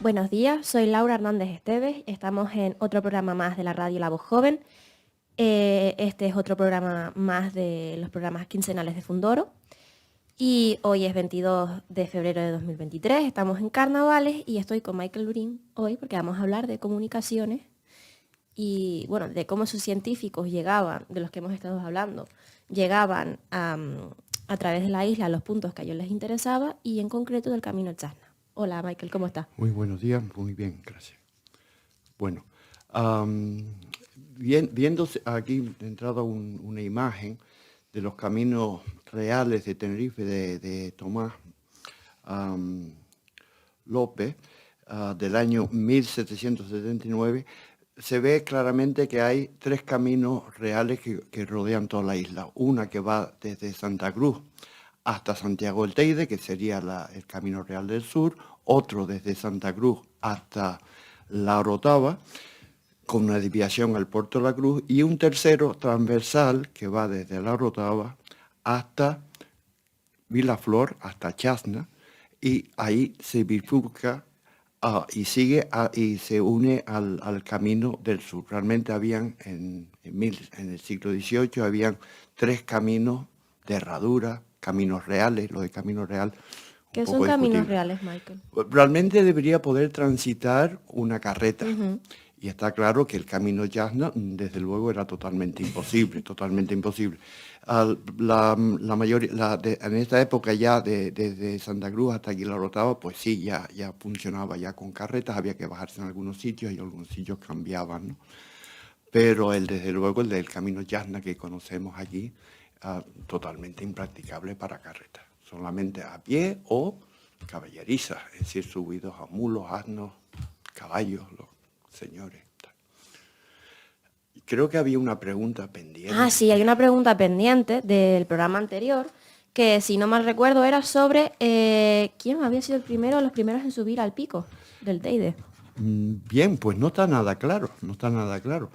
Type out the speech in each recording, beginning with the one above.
Buenos días, soy Laura Hernández Esteves, estamos en otro programa más de la radio La Voz Joven. Este es otro programa más de los programas quincenales de Fundoro. Y hoy es 22 de febrero de 2023, estamos en Carnavales y estoy con Michael Lurín hoy porque vamos a hablar de comunicaciones y, bueno, de cómo sus científicos llegaban, de los que hemos estado hablando, llegaban a través de la isla a los puntos que a ellos les interesaba y en concreto del Camino Chasna. Hola Michael, ¿cómo estás? Muy buenos días, muy bien, gracias. Bueno, viendo aquí de entrada una imagen de los caminos reales de Tenerife de Tomás López del año 1779, se ve claramente que hay tres caminos reales que rodean toda la isla. Una que va desde Santa Cruz hasta Santiago del Teide, que sería el Camino Real del Sur, otro desde Santa Cruz hasta La Orotava, con una desviación al Puerto de la Cruz, y un tercero transversal que va desde La Orotava hasta Vilaflor, hasta Chasna, y ahí se bifurca y sigue y se une al Camino del Sur. Realmente habían, en el siglo XVIII, habían tres caminos de herradura, caminos reales, lo de camino real. ¿Qué son caminos reales, Michael? Realmente debería poder transitar una carreta. Y está claro que el camino Chasna, desde luego, era totalmente imposible, totalmente imposible. En esta época ya, desde Santa Cruz hasta aquí La Orotava, pues sí, ya funcionaba ya con carretas, había que bajarse en algunos sitios y algunos sitios cambiaban, ¿no? Pero desde luego, el del camino Chasna que conocemos aquí, totalmente impracticable para carretas, solamente a pie o caballerizas, es decir, subidos a mulos, asnos, caballos, los señores. Creo que había una pregunta pendiente. Ah, sí, hay una pregunta pendiente del programa anterior, que si no mal recuerdo era sobre quién había sido los primeros en subir al pico del Teide. Bien, pues no está nada claro, no está nada claro.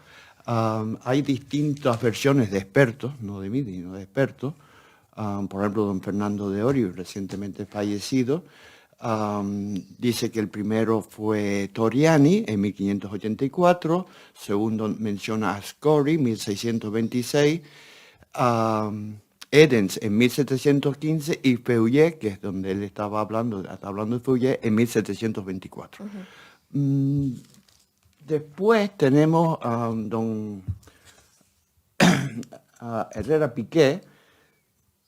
Hay distintas versiones de expertos, no de mí, sino de expertos. Por ejemplo, don Fernando de Orio, recientemente fallecido, dice que el primero fue Toriani en 1584, segundo menciona a Scory, 1626, Edens en 1715 y Feuillet, que es donde él está hablando de Feuillet, en 1724. Después tenemos a don Herrera Piqué,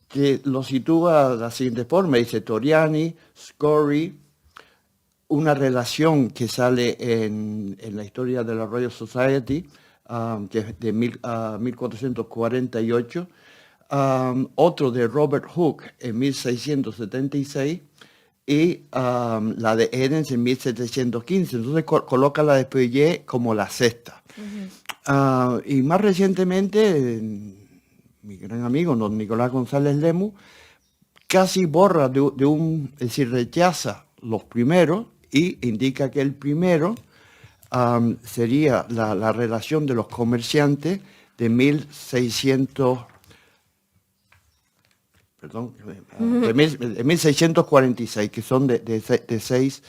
que lo sitúa de la siguiente forma, dice Toriani, Scory, una relación que sale en la historia de la Royal Society, que es de 1448, otro de Robert Hooke en 1676, y la de Edens en 1715. Entonces coloca la de Feuillet como la sexta. Y más recientemente, mi gran amigo, don Nicolás González Lemus, casi borra es decir, rechaza los primeros y indica que el primero sería la relación de los comerciantes de 1646, que son de seis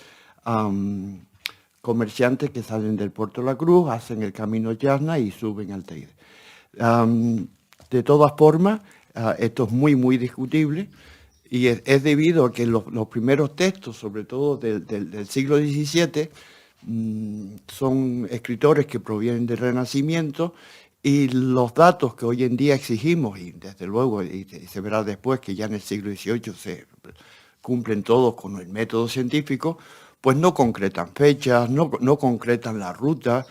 comerciantes que salen del Puerto de la Cruz, hacen el camino Chasna y suben al Teide. De todas formas, esto es muy, muy discutible y es debido a que los primeros textos, sobre todo del siglo XVII, son escritores que provienen del Renacimiento, y los datos que hoy en día exigimos, y desde luego, y se verá después que ya en el siglo XVIII se cumplen todos con el método científico, pues no concretan fechas, no concretan la ruta.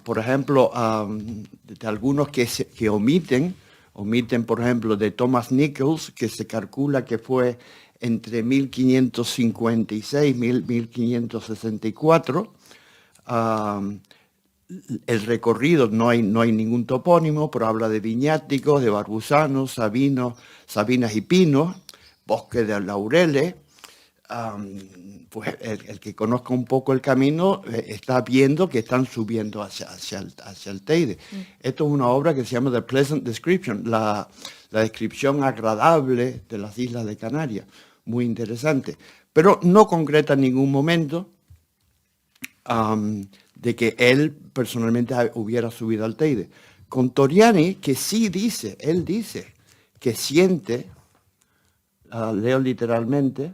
Por ejemplo, de algunos que omiten, por ejemplo, de Thomas Nichols, que se calcula que fue entre 1556 y 1564. El recorrido no hay ningún topónimo, pero habla de viñáticos, de barbusanos, sabinas y pinos, bosque de laureles. Pues el que conozca un poco el camino está viendo que están subiendo hacia el Teide. Esto es una obra que se llama The Pleasant Description, la descripción agradable de las islas de Canarias, muy interesante. pero no concreta en ningún momento de que él personalmente hubiera subido al Teide. Con Torriani, que sí dice, él dice que siente, leo literalmente,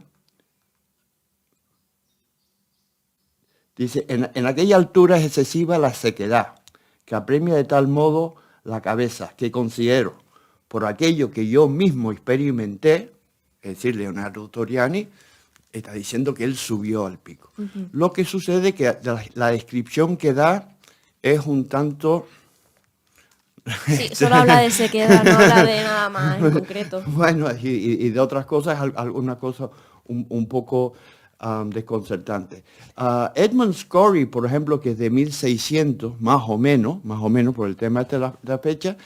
dice, en aquella altura es excesiva la sequedad, que apremia de tal modo la cabeza, que considero, por aquello que yo mismo experimenté, es decir, Leonardo Torriani, está diciendo que él subió al pico. Lo que sucede es que la descripción que da es un tanto... Sí, solo habla de sequedad, no habla de nada más en concreto. Bueno, y de otras cosas, alguna cosa un poco desconcertante. Edmund Scory, por ejemplo, que es de 1600, más o menos, por el tema de la fecha,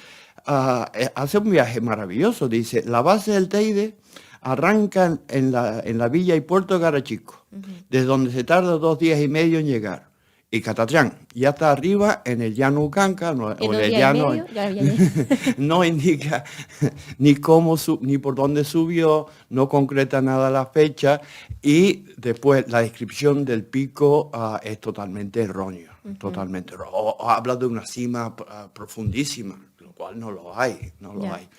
hace un viaje maravilloso. Dice, la base del Teide arranca en la villa y puerto de Garachico, desde donde se tarda 2 días y medio en llegar. Y Catatrán, ya está arriba en el llano Ucanca, o en el llano, no indica ni cómo, ni por dónde subió, no concreta nada la fecha, y después la descripción del pico es totalmente errónea, totalmente errónea. O habla de una cima profundísima, lo cual no lo hay, hay.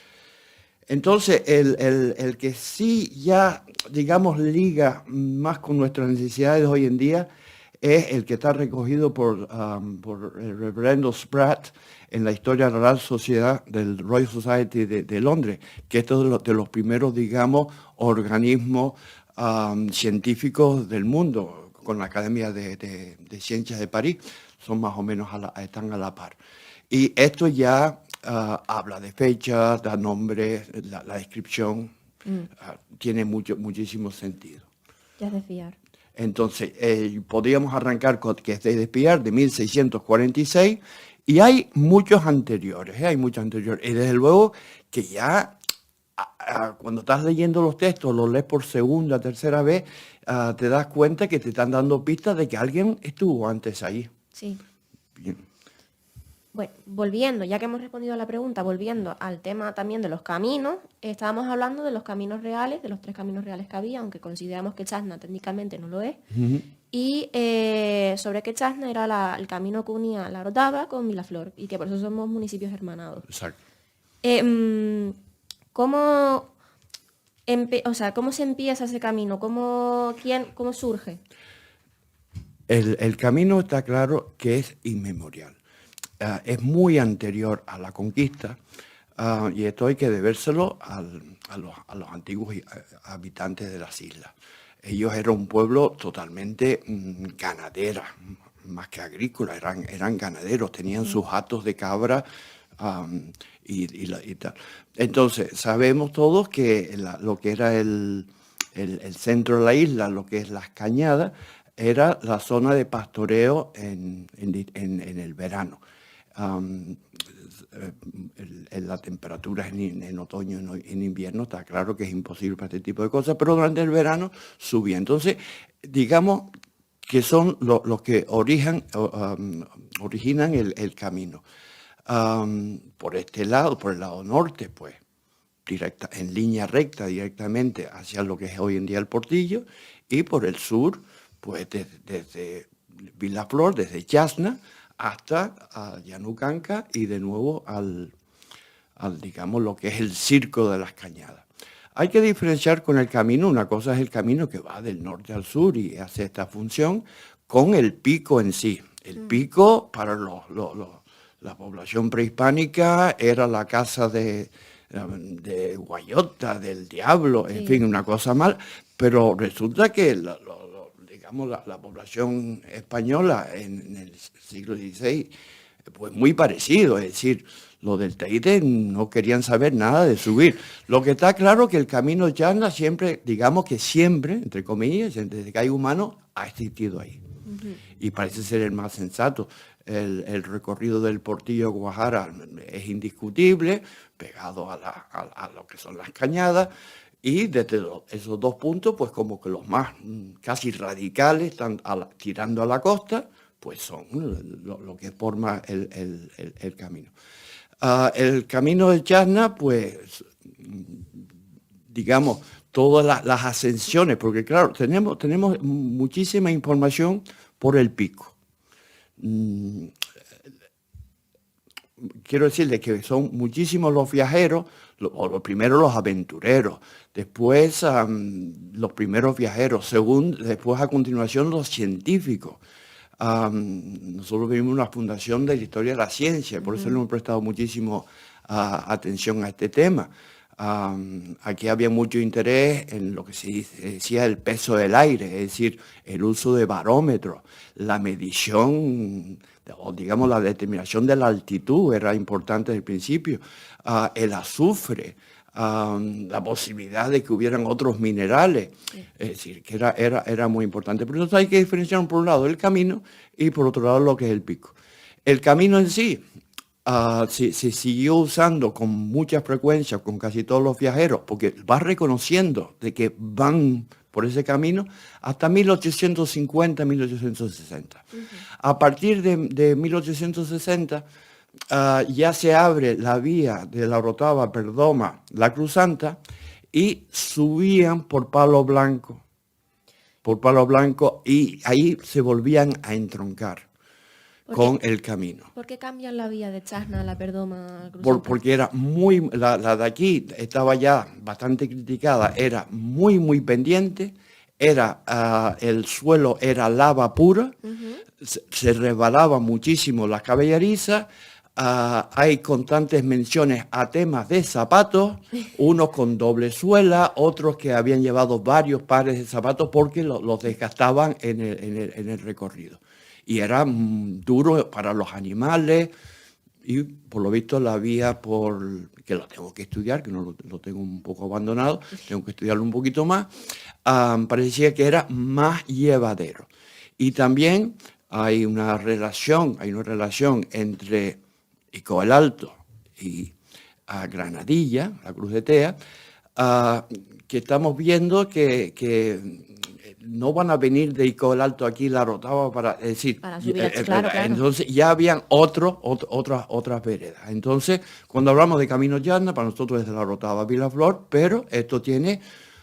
Entonces, el que sí ya, digamos, liga más con nuestras necesidades hoy en día es el que está recogido por el reverendo Spratt en la Historia de la Real Sociedad del Royal Society de Londres, que es de los primeros, digamos, organismos científicos del mundo, con la Academia de Ciencias de París, son más o menos están a la par. Y esto ya habla de fechas, da nombres, la descripción tiene muchísimo sentido. Ya es de fiar. Entonces, podríamos arrancar con que es de espiar de 1646 y hay muchos anteriores, Y desde luego que ya cuando estás leyendo los textos, los lees por segunda, tercera vez, te das cuenta que te están dando pistas de que alguien estuvo antes ahí. Sí. Bien. Bueno, volviendo, ya que hemos respondido a la pregunta, volviendo al tema también de los caminos, estábamos hablando de los caminos reales, de los 3 caminos reales que había, aunque consideramos que Chasna técnicamente no lo es, y sobre que Chasna era el camino que unía La Orotava con Vilaflor, y que por eso somos municipios hermanados. Exacto. ¿Cómo se empieza ese camino? ¿Cómo surge? El camino está claro que es inmemorial. Es muy anterior a la conquista y esto hay que debérselo a los antiguos habitantes de las islas. Ellos eran un pueblo totalmente ganadera, más que agrícola, eran ganaderos, tenían sus hatos de cabra y tal. Entonces, sabemos todos que lo que era el centro de la isla, lo que es las cañadas, era la zona de pastoreo en el verano. La temperatura en otoño, en invierno, está claro que es imposible para este tipo de cosas, pero durante el verano subía. Entonces, digamos que son los que originan el camino. Por este lado, por el lado norte, pues, en línea recta directamente hacia lo que es hoy en día el Portillo, y por el sur, pues desde Vilaflor, desde Chasna, hasta Llanucanca y de nuevo al digamos, lo que es el circo de las cañadas. Hay que diferenciar con el camino. Una cosa es el camino que va del norte al sur y hace esta función con el pico en sí. El pico para la población prehispánica era la casa de Guayota, del diablo, en fin, una cosa mal, pero resulta que digamos, la población española en el siglo XVI, pues muy parecido, es decir, lo del Teide no querían saber nada de subir. Lo que está claro es que el camino de Chasna siempre, digamos que siempre, entre comillas, desde que hay humanos, ha existido ahí. Y parece ser el más sensato. El recorrido del Portillo Guajara es indiscutible, pegado a lo que son las cañadas, y desde esos 2 puntos, pues como que los más casi radicales, están tirando a la costa, pues son lo que forma el camino. El camino de Chasna, pues, digamos, todas las ascensiones, porque claro, tenemos muchísima información por el pico. Quiero decirles que son muchísimos los viajeros, o primero los aventureros, después los primeros viajeros, después a continuación los científicos. Nosotros vivimos una fundación de la historia de la ciencia, por eso le hemos prestado muchísimo atención a este tema. Aquí había mucho interés en lo que se decía el peso del aire, es decir, el uso de barómetros, la medición, o digamos la determinación de la altitud era importante desde el principio, el azufre, la posibilidad de que hubieran otros minerales, es decir, que era muy importante. Pero entonces hay que diferenciar por un lado el camino y por otro lado lo que es el pico. El camino en sí se siguió usando con mucha frecuencia con casi todos los viajeros, porque vas reconociendo de que van por ese camino hasta 1850, 1860. A partir de 1860 ya se abre la vía de la Orotava, Perdoma, la Cruz Santa, y subían por Palo Blanco, y ahí se volvían a entroncar con el camino. ¿Por qué cambian la vía de Chasna a la Perdoma? Porque era la de aquí estaba ya bastante criticada, era muy pendiente, el suelo era lava pura, se resbalaba muchísimo las caballerizas, hay constantes menciones a temas de zapatos, unos con doble suela, otros que habían llevado varios pares de zapatos porque los desgastaban en el recorrido. Y era duro para los animales y por lo visto la vía que lo tengo que estudiar, que no lo tengo un poco abandonado, tengo que estudiarlo un poquito más, parecía que era más llevadero. Y también hay una relación entre Ico el Alto y Granadilla, la Cruz de Tea, que estamos viendo que no van a venir de Ico el Alto aquí la Orotava para decir, para subir, claro. Entonces ya habían otras veredas. Entonces, cuando hablamos de Camino Llana, para nosotros es de la Orotava a Vilaflor, pero esto tiene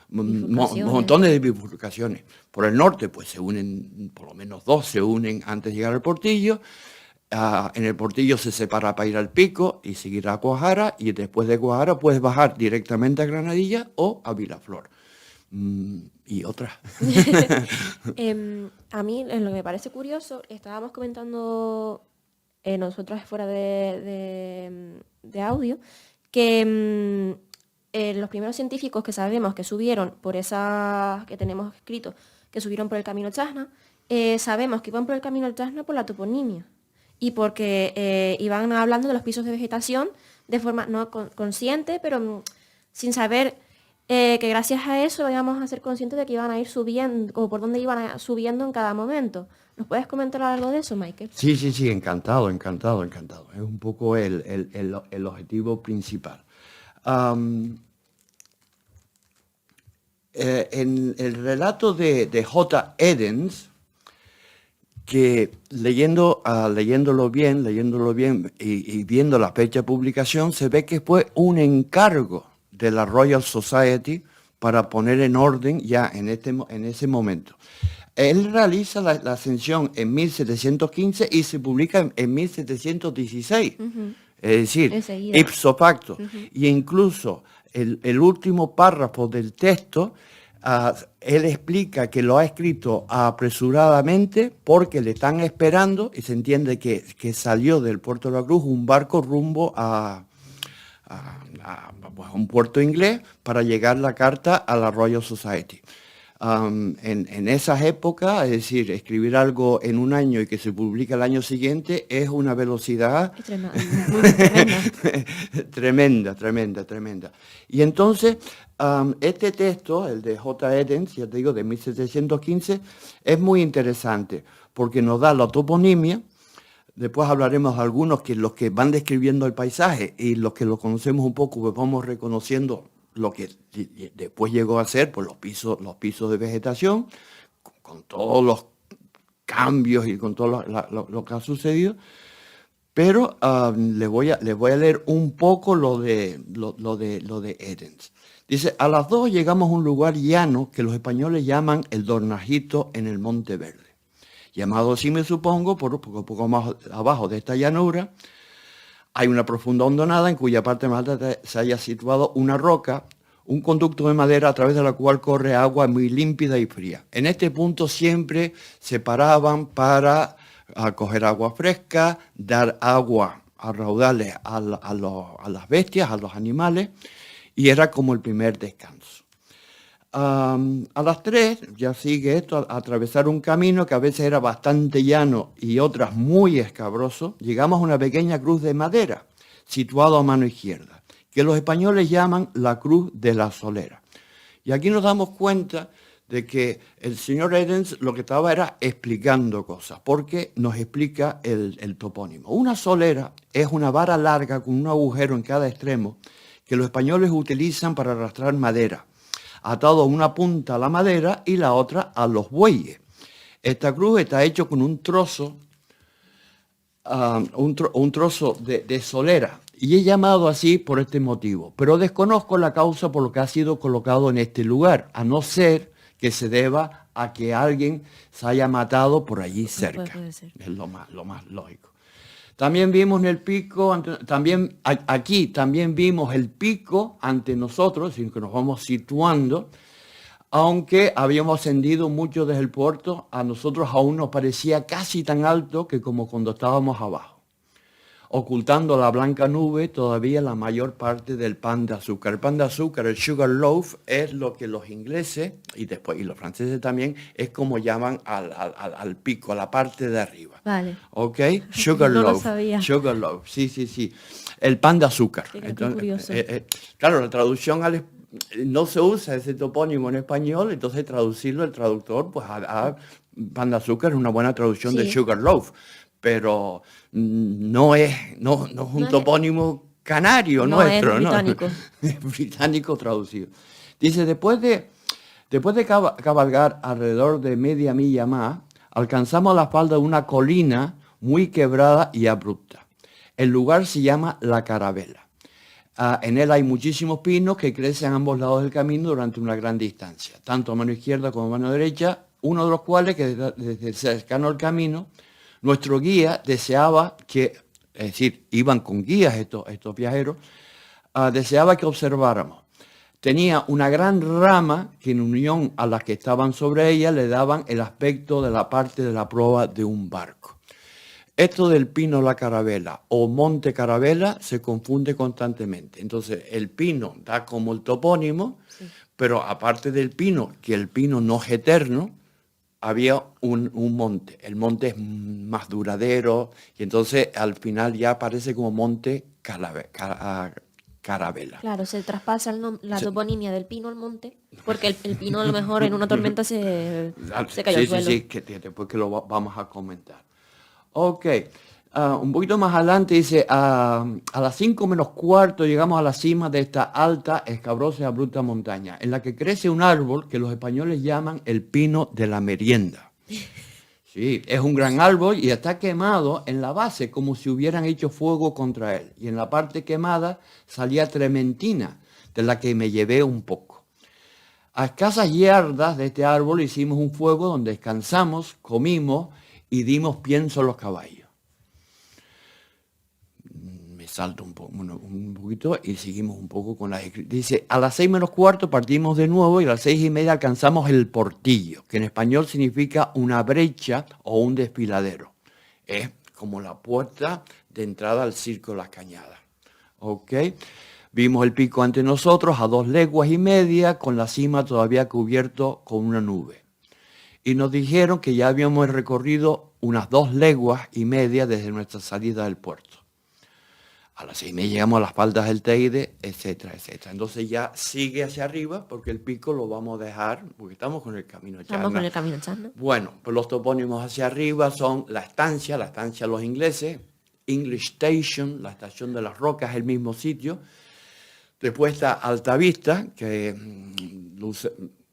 montones de bifurcaciones. Por el norte, pues se unen, por lo menos dos se unen antes de llegar al Portillo. En el Portillo se separa para ir al Pico y seguir a Guajara, y después de Guajara puedes bajar directamente a Granadilla o a Vilaflor. Y otras. A mí lo que me parece curioso, estábamos comentando nosotros fuera de audio, que los primeros científicos que sabemos que subieron por esa, que tenemos escrito, que subieron por el camino Chasna, sabemos que iban por el camino Chasna por la toponimia y porque iban hablando de los pisos de vegetación de forma no consciente, pero sin saber que gracias a eso íbamos a ser conscientes de que iban a ir subiendo, o por dónde iban subiendo en cada momento. ¿Nos puedes comentar algo de eso, Michael? Sí, encantado. Es un poco el objetivo principal. En el relato de J. Edens, que leyéndolo bien y viendo la fecha de publicación, se ve que fue un encargo de la Royal Society para poner en orden ya en ese momento. Él realiza la ascensión en 1715 y se publica en 1716, es decir, enseguida, ipso facto. Y incluso el último párrafo del texto, él explica que lo ha escrito apresuradamente porque le están esperando, y se entiende que salió del puerto de la Cruz un barco rumbo a un puerto inglés para llegar la carta a la Royal Society. En esas épocas, es decir, escribir algo en un año y que se publica el año siguiente es una velocidad tremenda. Y entonces, este texto, el de J. Edens, ya te digo, de 1715, es muy interesante porque nos da la toponimia. Después hablaremos de algunos que los que van describiendo el paisaje y los que lo conocemos un poco, pues vamos reconociendo lo que después llegó a ser pues, los pisos de vegetación, con todos los cambios y con todo lo que ha sucedido. Pero les voy a leer un poco lo de Edens. Dice, a las 2 llegamos a un lugar llano que los españoles llaman el Dornajito en el Monte Verde. Llamado así, me supongo, porque un poco más abajo de esta llanura hay una profunda hondonada en cuya parte más alta se haya situado una roca, un conducto de madera a través de la cual corre agua muy límpida y fría. En este punto siempre se paraban para coger agua fresca, dar agua a raudales a las bestias, a los animales, y era como el primer descanso. A las 3 ya sigue esto, a atravesar un camino que a veces era bastante llano y otras muy escabroso. Llegamos a una pequeña cruz de madera situada a mano izquierda, que los españoles llaman la Cruz de la Solera. Y aquí nos damos cuenta de que el señor Edens lo que estaba era explicando cosas, porque nos explica el topónimo. Una solera es una vara larga con un agujero en cada extremo que los españoles utilizan para arrastrar madera, atado a una punta a la madera y la otra a los bueyes. Esta cruz está hecha con un trozo, de solera, y es llamado así por este motivo, pero desconozco la causa por lo que ha sido colocado en este lugar, a no ser que se deba a que alguien se haya matado por allí cerca. Puede ser. Es lo más lógico. También vimos en el pico, aquí también vimos el pico ante nosotros, sin que nos vamos situando, aunque habíamos ascendido mucho desde el puerto, a nosotros aún nos parecía casi tan alto que como cuando estábamos abajo, ocultando la blanca nube todavía la mayor parte del pan de azúcar. El pan de azúcar, el sugar loaf, es lo que los ingleses y los franceses también, es como llaman al pico, a la parte de arriba. Vale. ¿Ok? Sugar No lo loaf. sabía. Sugar loaf, sí. El pan de azúcar. Qué curioso. Claro, la traducción no se usa ese topónimo en español, entonces traducirlo el traductor, pues a pan de azúcar es una buena traducción de sugar loaf, pero no es un topónimo canario nuestro, es británico. ¿no? Es británico traducido. Dice, después de cabalgar alrededor de media milla más, alcanzamos la falda de una colina muy quebrada y abrupta. El lugar se llama La Carabela. En él hay muchísimos pinos que crecen a ambos lados del camino durante una gran distancia, tanto a mano izquierda como a mano derecha, uno de los cuales, que desde cercano al camino, nuestro guía deseaba que, es decir, iban con guías estos viajeros, deseaba que observáramos. Tenía una gran rama que en unión a las que estaban sobre ella le daban el aspecto de la parte de la proa de un barco. Esto del pino La Carabela o Monte Carabela se confunde constantemente. Entonces, el pino da como el topónimo, sí, pero aparte del pino, que el pino no es eterno, había un monte. El monte es más duradero y entonces al final ya aparece como Monte Carabela. Claro, se traspasa la toponimia del pino al monte, porque el pino a lo mejor en una tormenta se cayó al suelo. Sí, que después que lo vamos a comentar. Ok, un poquito más adelante dice, a las 5 menos cuarto llegamos a la cima de esta alta, escabrosa y abrupta montaña, en la que crece un árbol que los españoles llaman el pino de la merienda. Sí, es un gran árbol y está quemado en la base como si hubieran hecho fuego contra él. Y en la parte quemada salía trementina, de la que me llevé un poco. A escasas yardas de este árbol hicimos un fuego donde descansamos, comimos y dimos pienso a los caballos. Me salto un poquito y seguimos un poco con las escrituras. Dice, a las 6 menos cuarto partimos de nuevo y a las 6:30 alcanzamos el portillo, que en español significa una brecha o un desfiladero. Es como la puerta de entrada al Circo Las Cañadas. ¿Ok? Vimos el pico ante nosotros a 2 leguas y media, con la cima todavía cubierto con una nube. Y nos dijeron que ya habíamos recorrido unas 2 leguas y media desde nuestra salida del puerto. A las 6:30 llegamos a las faldas del Teide, etcétera, etcétera. Entonces ya sigue hacia arriba porque el pico lo vamos a dejar, porque estamos con el camino Charna. Estamos con el camino Charna. Bueno, pues los topónimos hacia arriba son la estancia de los ingleses, English Station, la estación de las rocas, el mismo sitio. Después está Altavista, que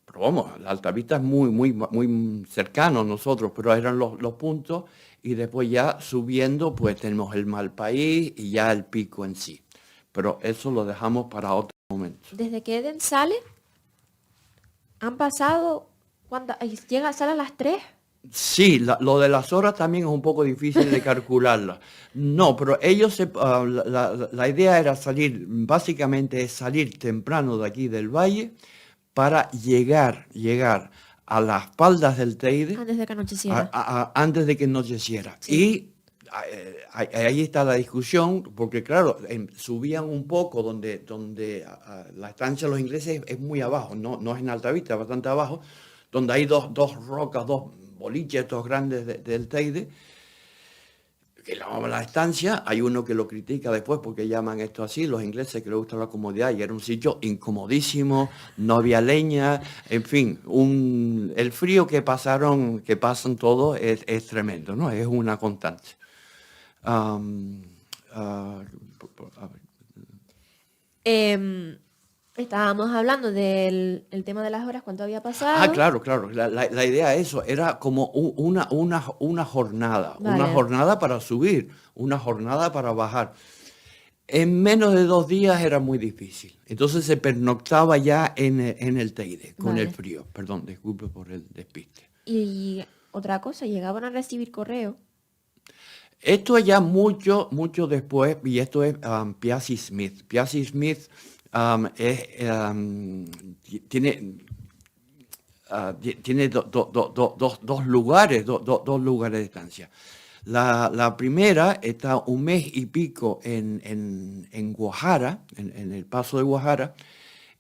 pero vamos, la Altavista es muy cercano a nosotros, pero eran los puntos, y después ya subiendo, pues tenemos el Malpaís y ya el pico en sí. Pero eso lo dejamos para otro. momento. Desde que Eden sale, han pasado... sale a las 3. Sí, lo de las horas también es un poco difícil de calcularla. No, pero la idea era salir, básicamente es salir temprano de aquí del valle para llegar a las faldas del Teide Antes de que anocheciera. antes de que anocheciera. Sí. Y ahí está la discusión, porque claro, subían un poco donde la estancia de los ingleses es muy abajo, no es en Altavista, es bastante abajo, donde hay dos rocas, dos boliches estos grandes del Teide, que llamaban la estancia. Hay uno que lo critica después porque llaman esto así, los ingleses, que les gusta la comodidad, y era un sitio incomodísimo, no había leña, en fin, el frío que pasan todos es tremendo, ¿no? Es una constante. Estábamos hablando del el tema de las horas, cuánto había pasado. Claro. La idea es eso, era como una jornada, Vale. una jornada para subir, una jornada para bajar. En menos de 2 días era muy difícil. Entonces se pernoctaba ya en el Teide, con Vale. el frío. Perdón, disculpe por el despiste. Y otra cosa, llegaban a recibir correo. Esto es ya mucho después, y esto es Piazzi Smith. Piazzi Smith tiene dos lugares de estancia. La primera está un mes y pico en Guajara, en el paso de Guajara,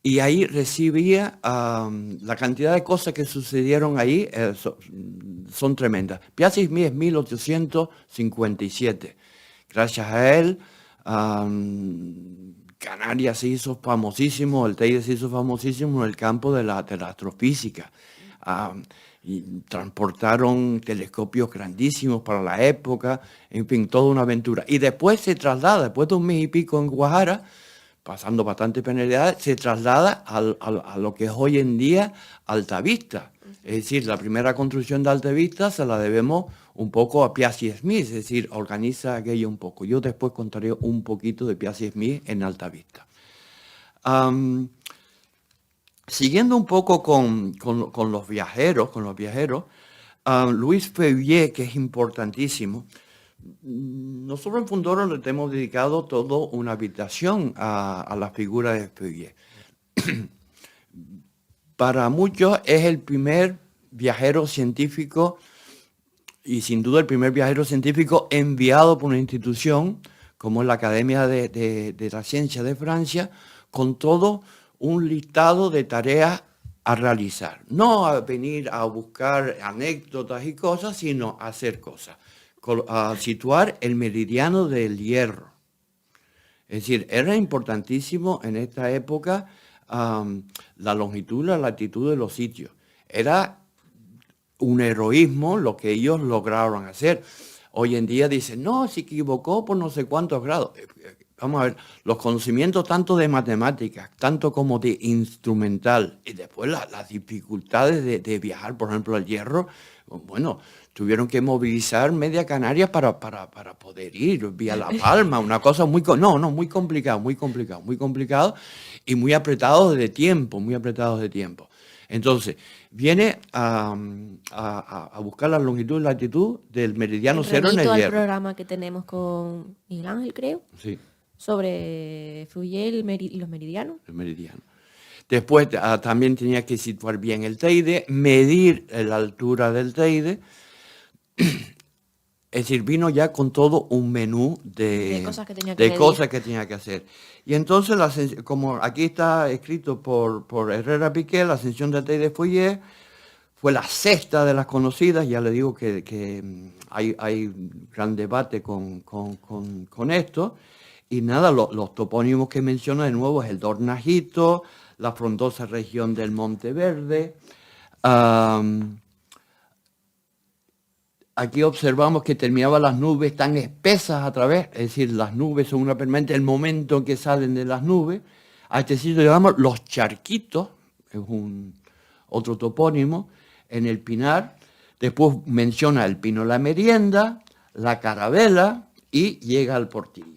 y ahí recibía la cantidad de cosas que sucedieron ahí, son tremendas. Piazzi Smith es 1857. Gracias a él, Canarias se hizo famosísimo, el Teide se hizo famosísimo en el campo de la astrofísica. Y transportaron telescopios grandísimos para la época, en fin, toda una aventura. Y después se traslada, después de un mes y pico en Guajara, pasando bastante penalidad, se traslada a lo que es hoy en día Altavista. Es decir, la primera construcción de Altavista se la debemos un poco a Piazzi Smith, es decir, organiza aquello un poco. Yo después contaré un poquito de Piazzi Smith en Altavista. Siguiendo un poco con los viajeros, Luis Feuillet, que es importantísimo. Nosotros en Fundoro le hemos dedicado toda una habitación a la figura de Feuillet. Para muchos es el primer viajero científico, y sin duda el primer viajero científico enviado por una institución como la Academia de la Ciencia de Francia, con todo un listado de tareas a realizar. No a venir a buscar anécdotas y cosas, sino a hacer cosas. A situar el meridiano del Hierro. Es decir, era importantísimo en esta época la longitud y la latitud de los sitios. Era un heroísmo lo que ellos lograron hacer. Hoy en día dicen, no, se equivocó por no sé cuántos grados. Vamos a ver, los conocimientos tanto de matemáticas, tanto como de instrumental, y después las dificultades de viajar, por ejemplo, al Hierro, bueno, tuvieron que movilizar media Canarias para poder ir vía La Palma, una cosa muy complicado y muy apretados de tiempo, Entonces, viene a buscar la longitud y latitud del meridiano cero en el al Hierro. programa que tenemos con Miguel Ángel, creo. Sí. Sobre Feuillet y los meridianos. El meridiano. Después también tenía que situar bien el Teide, medir la altura del Teide. Es decir, vino ya con todo un menú de cosas que tenía que hacer. Y entonces, como aquí está escrito por Herrera Piqué, la ascensión del Teide Feuillet fue la sexta de las conocidas. Ya le digo que hay gran debate con esto. Y nada, los topónimos que menciona de nuevo es el Dornajito, la frondosa región del Monte Verde. Aquí observamos que terminaban las nubes tan espesas a través, es decir, las nubes son una permanente, el momento en que salen de las nubes. A este sitio le llamamos Los Charquitos, es otro topónimo, en el Pinar. Después menciona el Pino La Merienda, la Carabela y llega al Portillo.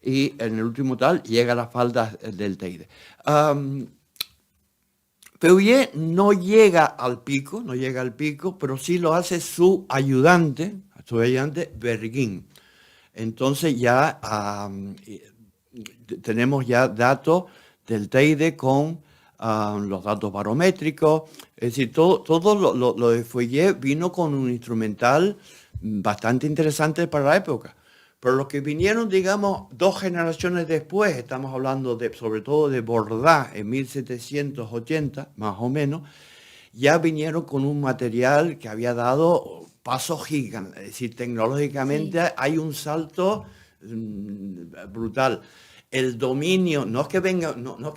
y en el último tal llega a las faldas del Teide. Feuillé no llega al pico, pero sí lo hace su ayudante Berguín. Entonces ya tenemos ya datos del Teide con los datos barométricos. Es decir, todo lo de Feuillé vino con un instrumental bastante interesante para la época. Pero los que vinieron, digamos, 2 generaciones después, estamos hablando sobre todo de Borda en 1780, más o menos, ya vinieron con un material que había dado pasos gigantes. Es decir, tecnológicamente sí, hay un salto brutal. El dominio, no es que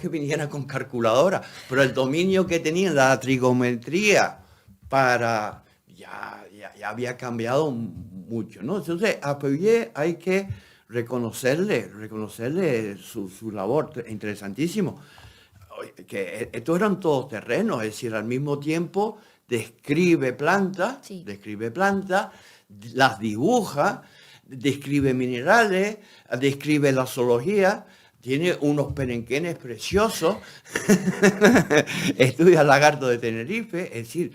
viniera con calculadora, pero el dominio que tenía la trigonometría ya había cambiado mucho, ¿no? Entonces, a Feuillé hay que reconocerle su labor, interesantísimo. Que estos eran todos terrenos, es decir, al mismo tiempo describe plantas, las dibuja, describe minerales, describe la zoología, tiene unos perenquenes preciosos, estudia el lagarto de Tenerife, es decir,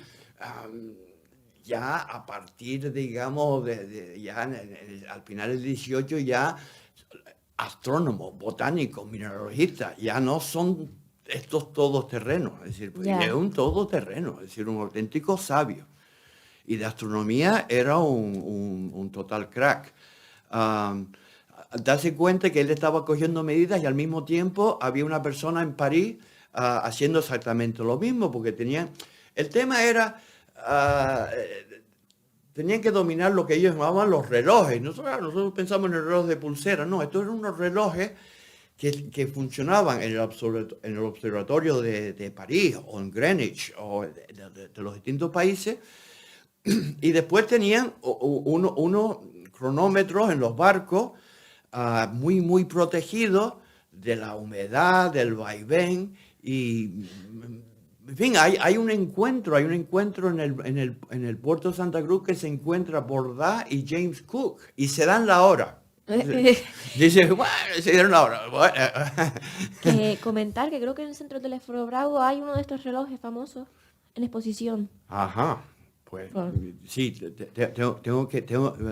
ya a partir, digamos, al final del 18 ya astrónomos, botánicos, mineralogistas, ya no son estos todoterrenos, es decir, es un todoterreno, es decir, un auténtico sabio. Y de astronomía era un total crack. Darse cuenta que él estaba cogiendo medidas y al mismo tiempo había una persona en París haciendo exactamente lo mismo, porque el tema era, tenían que dominar lo que ellos llamaban los relojes. Nosotros pensamos en el reloj de pulsera, no, estos eran unos relojes que funcionaban en el observatorio de París o en Greenwich o de los distintos países, y después tenían unos cronómetros en los barcos muy protegidos de la humedad, del vaivén, y en fin, hay un encuentro en el puerto de Santa Cruz que se encuentra Borda y James Cook y se dan la hora. Dice, bueno, se dieron la hora. Bueno. Comentar que creo que en el Centro Teléfono Bravo hay uno de estos relojes famosos en exposición. Ajá. Pues sí,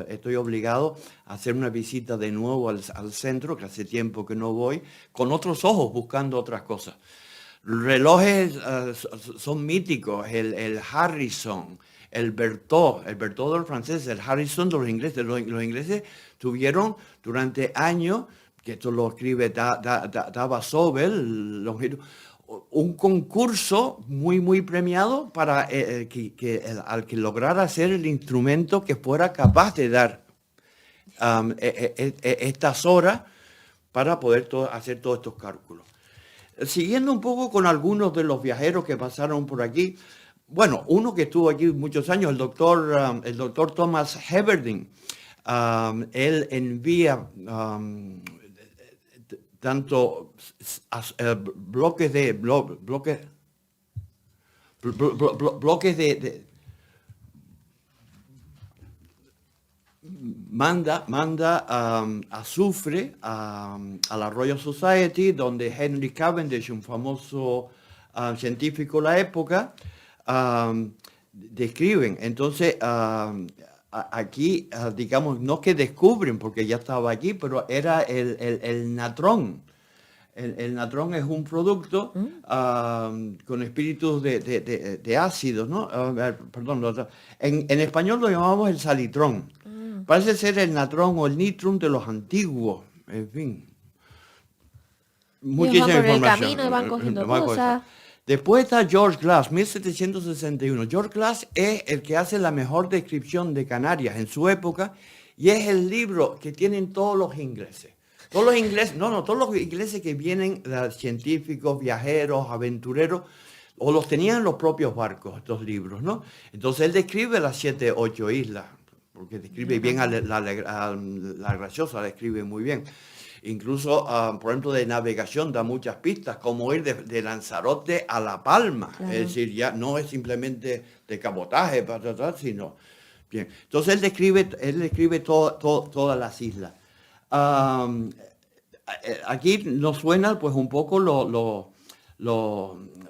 estoy obligado a hacer una visita de nuevo al centro, que hace tiempo que no voy, con otros ojos, buscando otras cosas. Relojes son míticos, el Harrison, el Berthold de los franceses, el Harrison de los ingleses. Los ingleses tuvieron durante años, que esto lo escribe Dava Sobel, un concurso muy premiado para al que lograra hacer el instrumento que fuera capaz de dar estas horas para poder hacer todos estos cálculos. Siguiendo un poco con algunos de los viajeros que pasaron por aquí, bueno, uno que estuvo aquí muchos años, el doctor Thomas Heberden, él envía tanto bloques de manda azufre a la Royal Society, donde Henry Cavendish, un famoso científico de la época, describen. Entonces, aquí, digamos, no que descubren, porque ya estaba aquí, pero era el natrón. El natrón es un producto con espíritus de ácidos, ¿no? Perdón, en español lo llamamos el salitrón. Parece ser el natrón o el nitrum de los antiguos, en fin. Muchísima información. El camino van cogiendo cosas. Después está George Glass, 1761. George Glass es el que hace la mejor descripción de Canarias en su época y es el libro que tienen todos los ingleses. Todos los ingleses que vienen, científicos, viajeros, aventureros, o los tenían los propios barcos, estos libros, ¿no? Entonces él describe las 7, 8 islas, porque describe bien a la Graciosa, la describe muy bien. Incluso, por ejemplo, de navegación da muchas pistas, como ir de Lanzarote a La Palma. Claro. Es decir, ya no es simplemente de cabotaje, sino... Bien. Entonces él describe todas las islas. aquí nos suena pues un poco los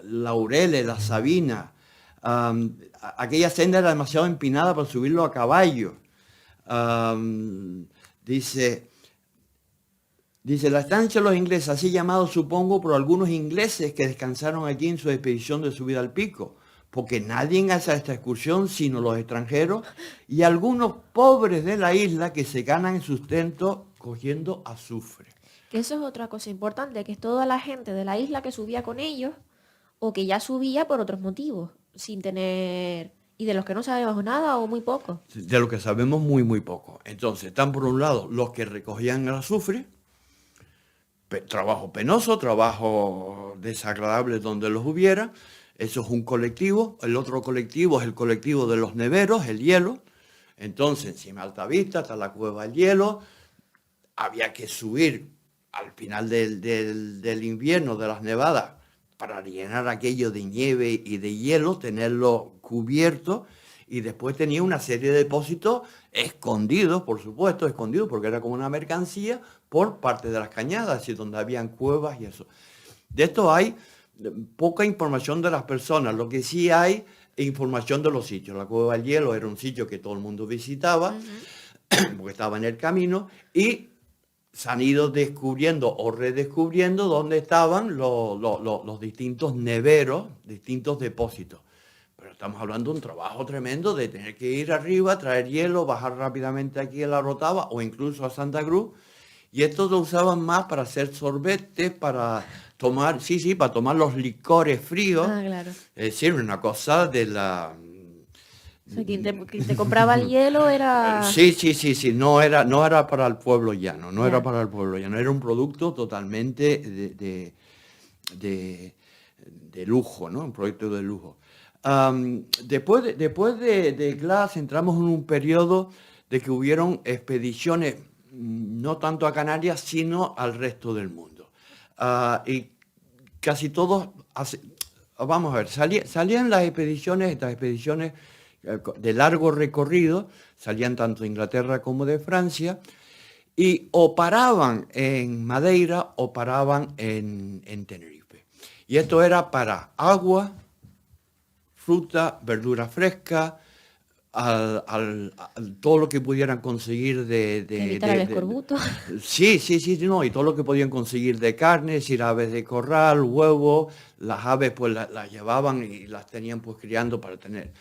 laureles, las sabinas. Aquella senda era demasiado empinada para subirlo a caballo. Dice, la estancia de los ingleses, así llamado supongo por algunos ingleses que descansaron aquí en su expedición de subida al pico, porque nadie hace esta excursión sino los extranjeros y algunos pobres de la isla que se ganan el sustento cogiendo azufre. Que eso es otra cosa importante, que es toda la gente de la isla que subía con ellos o que ya subía por otros motivos, sin tener... Y de los que no sabemos nada o muy poco. De lo que sabemos muy poco. Entonces, están por un lado los que recogían el azufre, trabajo penoso, trabajo desagradable donde los hubiera. Eso es un colectivo. El otro colectivo es el colectivo de los neveros, el hielo. Entonces, encima de Altavista está la cueva del hielo. Había que subir al final del invierno, de las nevadas, para llenar aquello de nieve y de hielo, tenerlo cubierto, y después tenía una serie de depósitos escondidos, por supuesto, escondidos porque era como una mercancía por parte de las cañadas, y donde habían cuevas y eso. De esto hay poca información de las personas, lo que sí hay es información de los sitios. La cueva del hielo era un sitio que todo el mundo visitaba, porque estaba en el camino, y se han ido descubriendo o redescubriendo dónde estaban los distintos neveros, distintos depósitos. Pero estamos hablando de un trabajo tremendo de tener que ir arriba, traer hielo, bajar rápidamente aquí a la Rotava o incluso a Santa Cruz. Y estos lo usaban más para hacer sorbetes, para tomar, para tomar los licores fríos. Ah, claro. Es decir, una cosa de la... O sea, quien te compraba el hielo era... Sí, no era para el pueblo llano, era para el pueblo llano, era un producto totalmente de lujo, ¿no? Un proyecto de lujo. Después de Glass entramos en un periodo de que hubieron expediciones, no tanto a Canarias, sino al resto del mundo. Y casi todos, vamos a ver, salían las expediciones, estas expediciones de largo recorrido, salían tanto de Inglaterra como de Francia, y o paraban en Madeira o paraban en Tenerife. Y esto era para agua, fruta, verdura fresca, todo lo que pudieran conseguir de evitar el escorbuto. Sí, no, y todo lo que podían conseguir de carne, es decir, aves de corral, huevos, las aves pues las llevaban y las tenían pues criando para tener.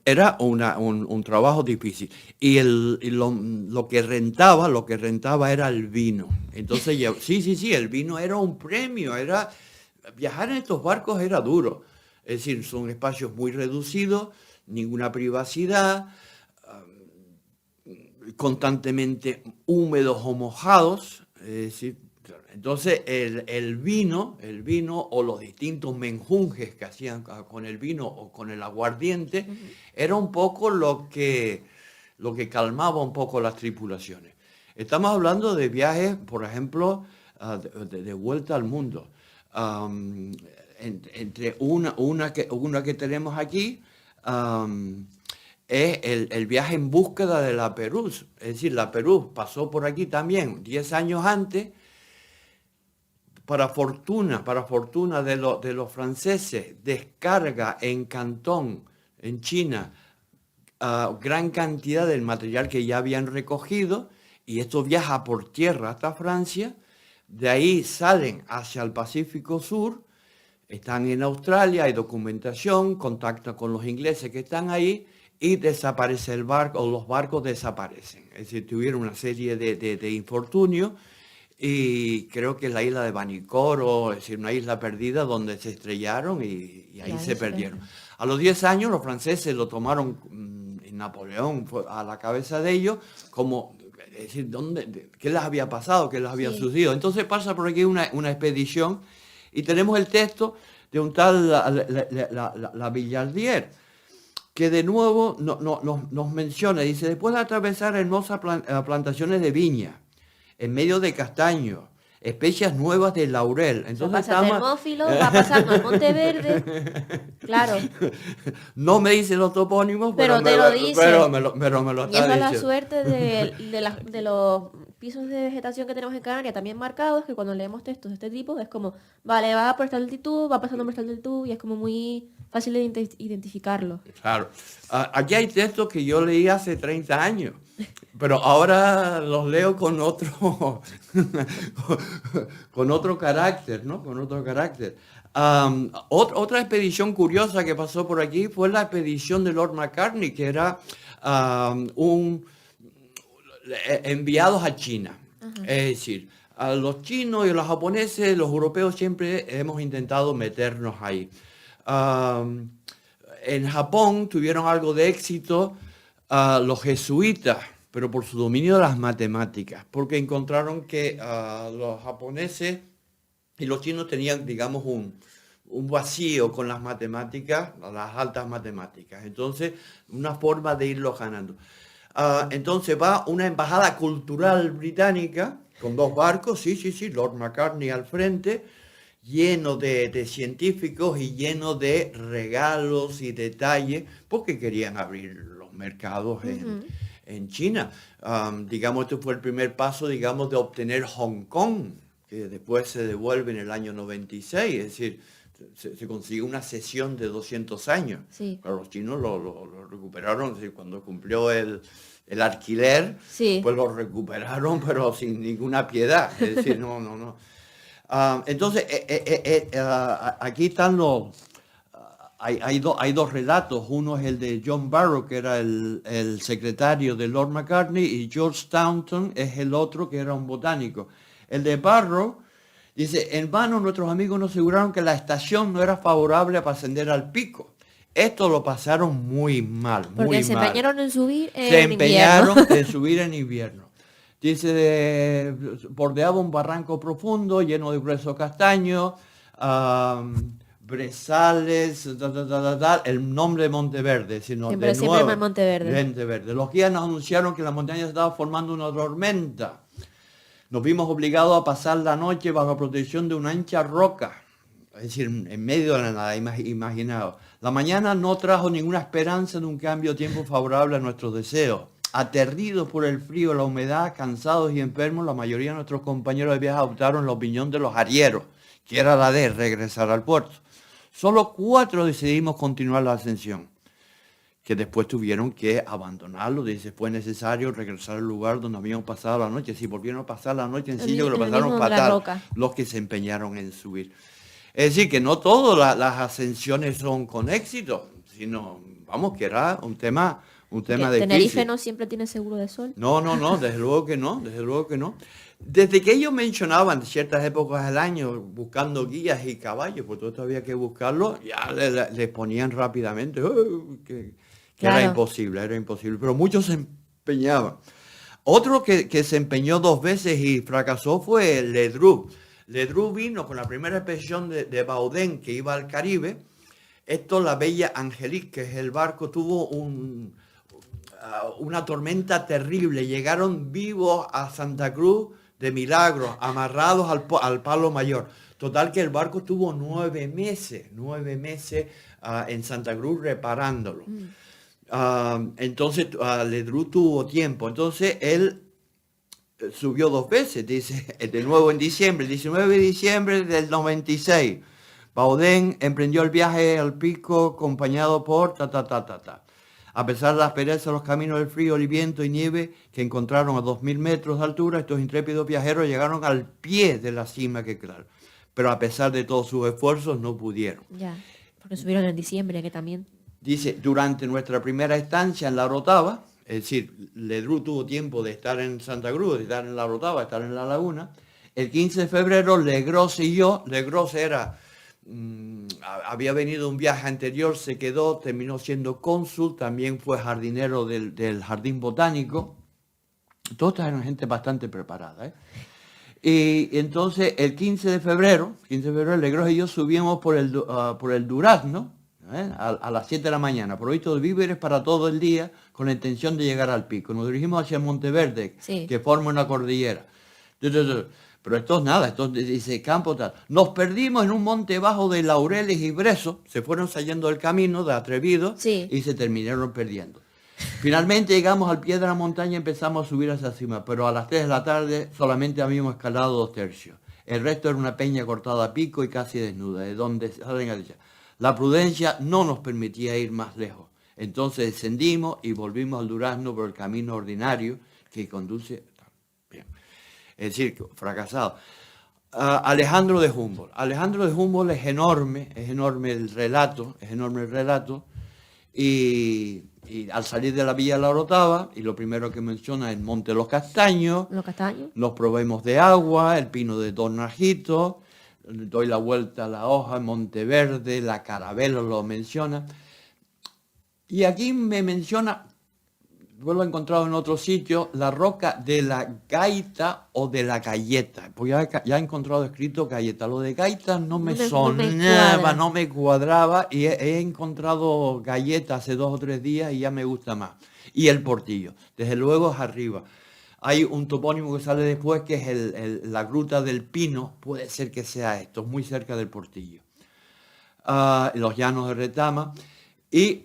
Era un trabajo difícil. Y lo que rentaba era el vino. Entonces, el vino era un premio. Viajar en estos barcos era duro. Es decir, son espacios muy reducidos, ninguna privacidad, constantemente húmedos o mojados. Es decir, entonces el vino o los distintos menjunjes que hacían con el vino o con el aguardiente, era un poco lo que calmaba un poco las tripulaciones. Estamos hablando de viajes, por ejemplo, de vuelta al mundo. Entre una que tenemos aquí, es el viaje en búsqueda de la Perú. Es decir, la Perú pasó por aquí también 10 años antes. Para fortuna de los franceses, descarga en Cantón, en China, gran cantidad del material que ya habían recogido, y esto viaja por tierra hasta Francia. De ahí salen hacia el Pacífico Sur, están en Australia, hay documentación, contacto con los ingleses que están ahí, y desaparece el barco, o los barcos desaparecen. Es decir, tuvieron una serie de infortunios, y creo que es la isla de Vanikoro, es decir, una isla perdida donde se estrellaron y ahí se perdieron. A los 10 años los franceses lo tomaron, Napoleón fue a la cabeza de ellos, como, es decir, ¿qué les había pasado? ¿Qué les había sucedido? Entonces pasa por aquí una expedición y tenemos el texto de un tal la Villardier, que de nuevo nos menciona, dice, después de atravesar hermosas plantaciones de viña, en medio de castaños, especies nuevas de laurel. Entonces pasa Termófilo, va pasando al Monteverde. Claro. No me dice los topónimos, pero te lo dice. Pero me lo está diciendo. Y esa es la suerte de los pisos de vegetación que tenemos en Canarias también marcados, que cuando leemos textos de este tipo es como, vale, va por esta altitud, va pasando por esta altitud y es como muy fácil de identificarlo. Claro. Aquí hay textos que yo leí hace 30 años, pero ahora los leo con otro, con otro carácter, ¿no? Con otro carácter. Otra expedición curiosa que pasó por aquí fue la expedición de Lord Macartney, que era enviados a China. Es decir, a los chinos y a los japoneses, los europeos siempre hemos intentado meternos ahí. En Japón tuvieron algo de éxito los jesuitas, pero por su dominio de las matemáticas, porque encontraron que los japoneses y los chinos tenían, digamos, un vacío con las matemáticas, las altas matemáticas. Entonces, una forma de irlos ganando. Entonces va una embajada cultural británica con 2 barcos, sí, Lord Macartney al frente, lleno de científicos y lleno de regalos y detalles, porque querían abrir los mercados en China. Digamos, este fue el primer paso, digamos, de obtener Hong Kong, que después se devuelve en el año 96, es decir, se consiguió una cesión de 200 años. Sí. Pero los chinos lo recuperaron, es decir, cuando cumplió el alquiler, Sí. pues lo recuperaron, pero sin ninguna piedad. Es decir, no. Entonces, aquí están hay 2 relatos. Uno es el de John Barrow, que era el secretario de Lord Macartney, y George Staunton es el otro, que era un botánico. El de Barrow dice, en vano nuestros amigos nos aseguraron que la estación no era favorable para ascender al pico. Esto lo pasaron muy mal, muy mal. Porque se empeñaron en subir en Se empeñaron invierno. en subir en invierno. Dice, bordeaba un barranco profundo, lleno de gruesos castaños, brezales, el nombre de Monteverde, sino Siempre, de siempre nuevo, Monteverde. Monteverde. Los guías nos anunciaron que la montaña se estaba formando una tormenta. Nos vimos obligados a pasar la noche bajo protección de una ancha roca, es decir, en medio de la nada, imaginado. La mañana no trajo ninguna esperanza de un cambio de tiempo favorable a nuestros deseos. Aterridos por el frío, la humedad, cansados y enfermos, la mayoría de nuestros compañeros de viaje adoptaron la opinión de los arrieros, que era la de regresar al puerto. Solo 4 decidimos continuar la ascensión, que después tuvieron que abandonarlo. Dice, fue necesario regresar al lugar donde habíamos pasado la noche. Si volvieron a pasar la noche en sitio que lo pasaron fatal, los que se empeñaron en subir. Es decir, que no todas las ascensiones son con éxito, sino, vamos, que era un tema difícil. ¿Tenerife no siempre tiene seguro de sol? No, desde luego que no, desde luego que no. Desde que ellos mencionaban ciertas épocas del año buscando guías y caballos, porque todo esto había que buscarlo, ya les ponían rápidamente que claro. Era imposible, pero muchos se empeñaban. Otro que se empeñó 2 veces y fracasó fue Ledru. Ledru vino con la primera expedición de Baudin, que iba al Caribe. Esto, la Bella Angelique, que es el barco, tuvo una tormenta terrible. Llegaron vivos a Santa Cruz de Milagros, amarrados al palo mayor. Total que el barco estuvo 9 meses en Santa Cruz reparándolo. Entonces Ledru tuvo tiempo. Entonces él subió 2 veces, dice, de nuevo en diciembre, el 19 de diciembre del 96. Baudin emprendió el viaje al pico acompañado por A pesar de la aspereza de los caminos del frío, el viento y nieve que encontraron a 2000 metros de altura, estos intrépidos viajeros llegaron al pie de la cima, que claro. Pero a pesar de todos sus esfuerzos no pudieron. Ya, porque subieron en diciembre, que también. Dice, durante nuestra primera estancia en La Rotava, es decir, Ledru tuvo tiempo de estar en Santa Cruz, de estar en La Rotava, de estar en la laguna. El 15 de febrero Legros siguió. Legros había venido un viaje anterior, se quedó, terminó siendo cónsul, también fue jardinero del jardín botánico. Todos eran gente bastante preparada, Y entonces el 15 de febrero, Legros y yo subimos por el Durazno, a las 7 de la mañana, provisto de víveres para todo el día, con la intención de llegar al pico. Nos dirigimos hacia Monteverde, sí, que forma una cordillera. Pero esto es nada, esto dice campo tal. Nos perdimos en un monte bajo de laureles y brezos, se fueron saliendo del camino de atrevidos, sí, y se terminaron perdiendo. Finalmente llegamos al pie de la montaña y empezamos a subir hacia cima, pero a las 3 de la tarde solamente habíamos escalado 2 tercios. El resto era una peña cortada a pico y casi desnuda, de donde salen a decir. La prudencia no nos permitía ir más lejos. Entonces descendimos y volvimos al Durazno por el camino ordinario que conduce... Bien. Es decir, fracasado. Alejandro de Humboldt. Alejandro de Humboldt es enorme el relato, y al salir de la Villa de la Orotava, y lo primero que menciona es el Monte de los Castaños, nos proveemos de agua, el pino de Don Najito, doy la vuelta a la hoja, Monteverde, la Carabela lo menciona. Y aquí me menciona, lo he encontrado en otro sitio, la roca de la gaita o de la galleta. Pues ya he encontrado escrito galleta. Lo de gaita no me sonaba, no me cuadraba. Y he encontrado galleta hace 2 o 3 días y ya me gusta más. Y el Portillo, desde luego es arriba. Hay un topónimo que sale después que es la Gruta del Pino. Puede ser que sea esto, muy cerca del Portillo. Los llanos de Retama. Y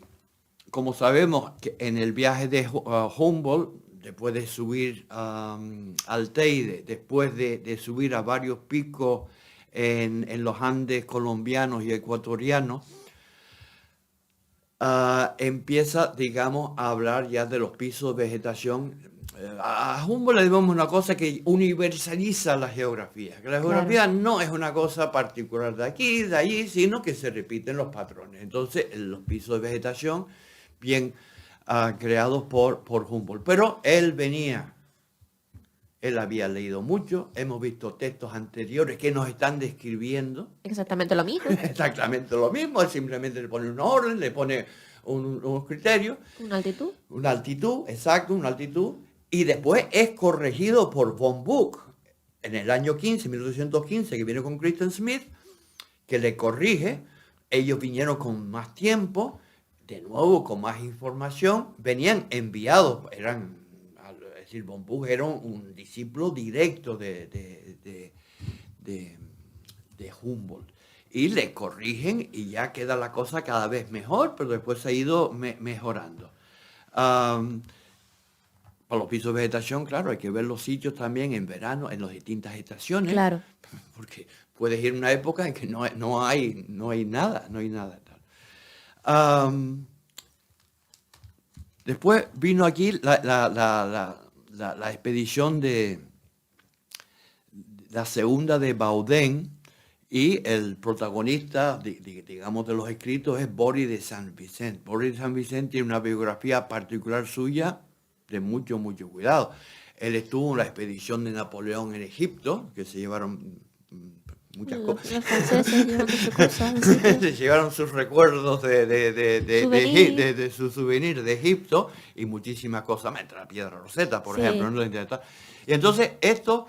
como sabemos que en el viaje de Humboldt, después de subir al Teide, después de subir a varios picos en los Andes colombianos y ecuatorianos, empieza, digamos, a hablar ya de los pisos de vegetación. A Humboldt le debemos una cosa que universaliza la geografía. Que la geografía no es una cosa particular de aquí, de allí, sino que se repiten los patrones. Entonces, los pisos de vegetación bien creados por Humboldt. Pero él había leído mucho, hemos visto textos anteriores que nos están describiendo. Exactamente lo mismo. Exactamente lo mismo, él simplemente le pone una orden, le pone unos criterios. Una altitud. Una altitud, exacto, una altitud. Y después es corregido por von Buch en el año 1815, que viene con Christian Smith, que le corrige. Ellos vinieron con más tiempo, de nuevo con más información, venían enviados, es decir, von Buch era un discípulo directo de Humboldt, y le corrigen y ya queda la cosa cada vez mejor, pero después se ha ido mejorando. Para los pisos de vegetación, claro, hay que ver los sitios también en verano, en las distintas estaciones, claro, porque puedes ir en una época en que no hay nada. Después vino aquí la expedición de la segunda de Baudin, y el protagonista, digamos, de los escritos es Boris de Saint-Vicent. Boris de Saint-Vicent tiene una biografía particular suya de mucho cuidado. Él estuvo en la expedición de Napoleón en Egipto, que se llevaron muchas cosas. Los franceses llevan sus cosas. Se llevaron sus recuerdos de sus souvenirs de Egipto y muchísimas cosas, la piedra Rosetta, por ejemplo. ¿No? Y entonces esto,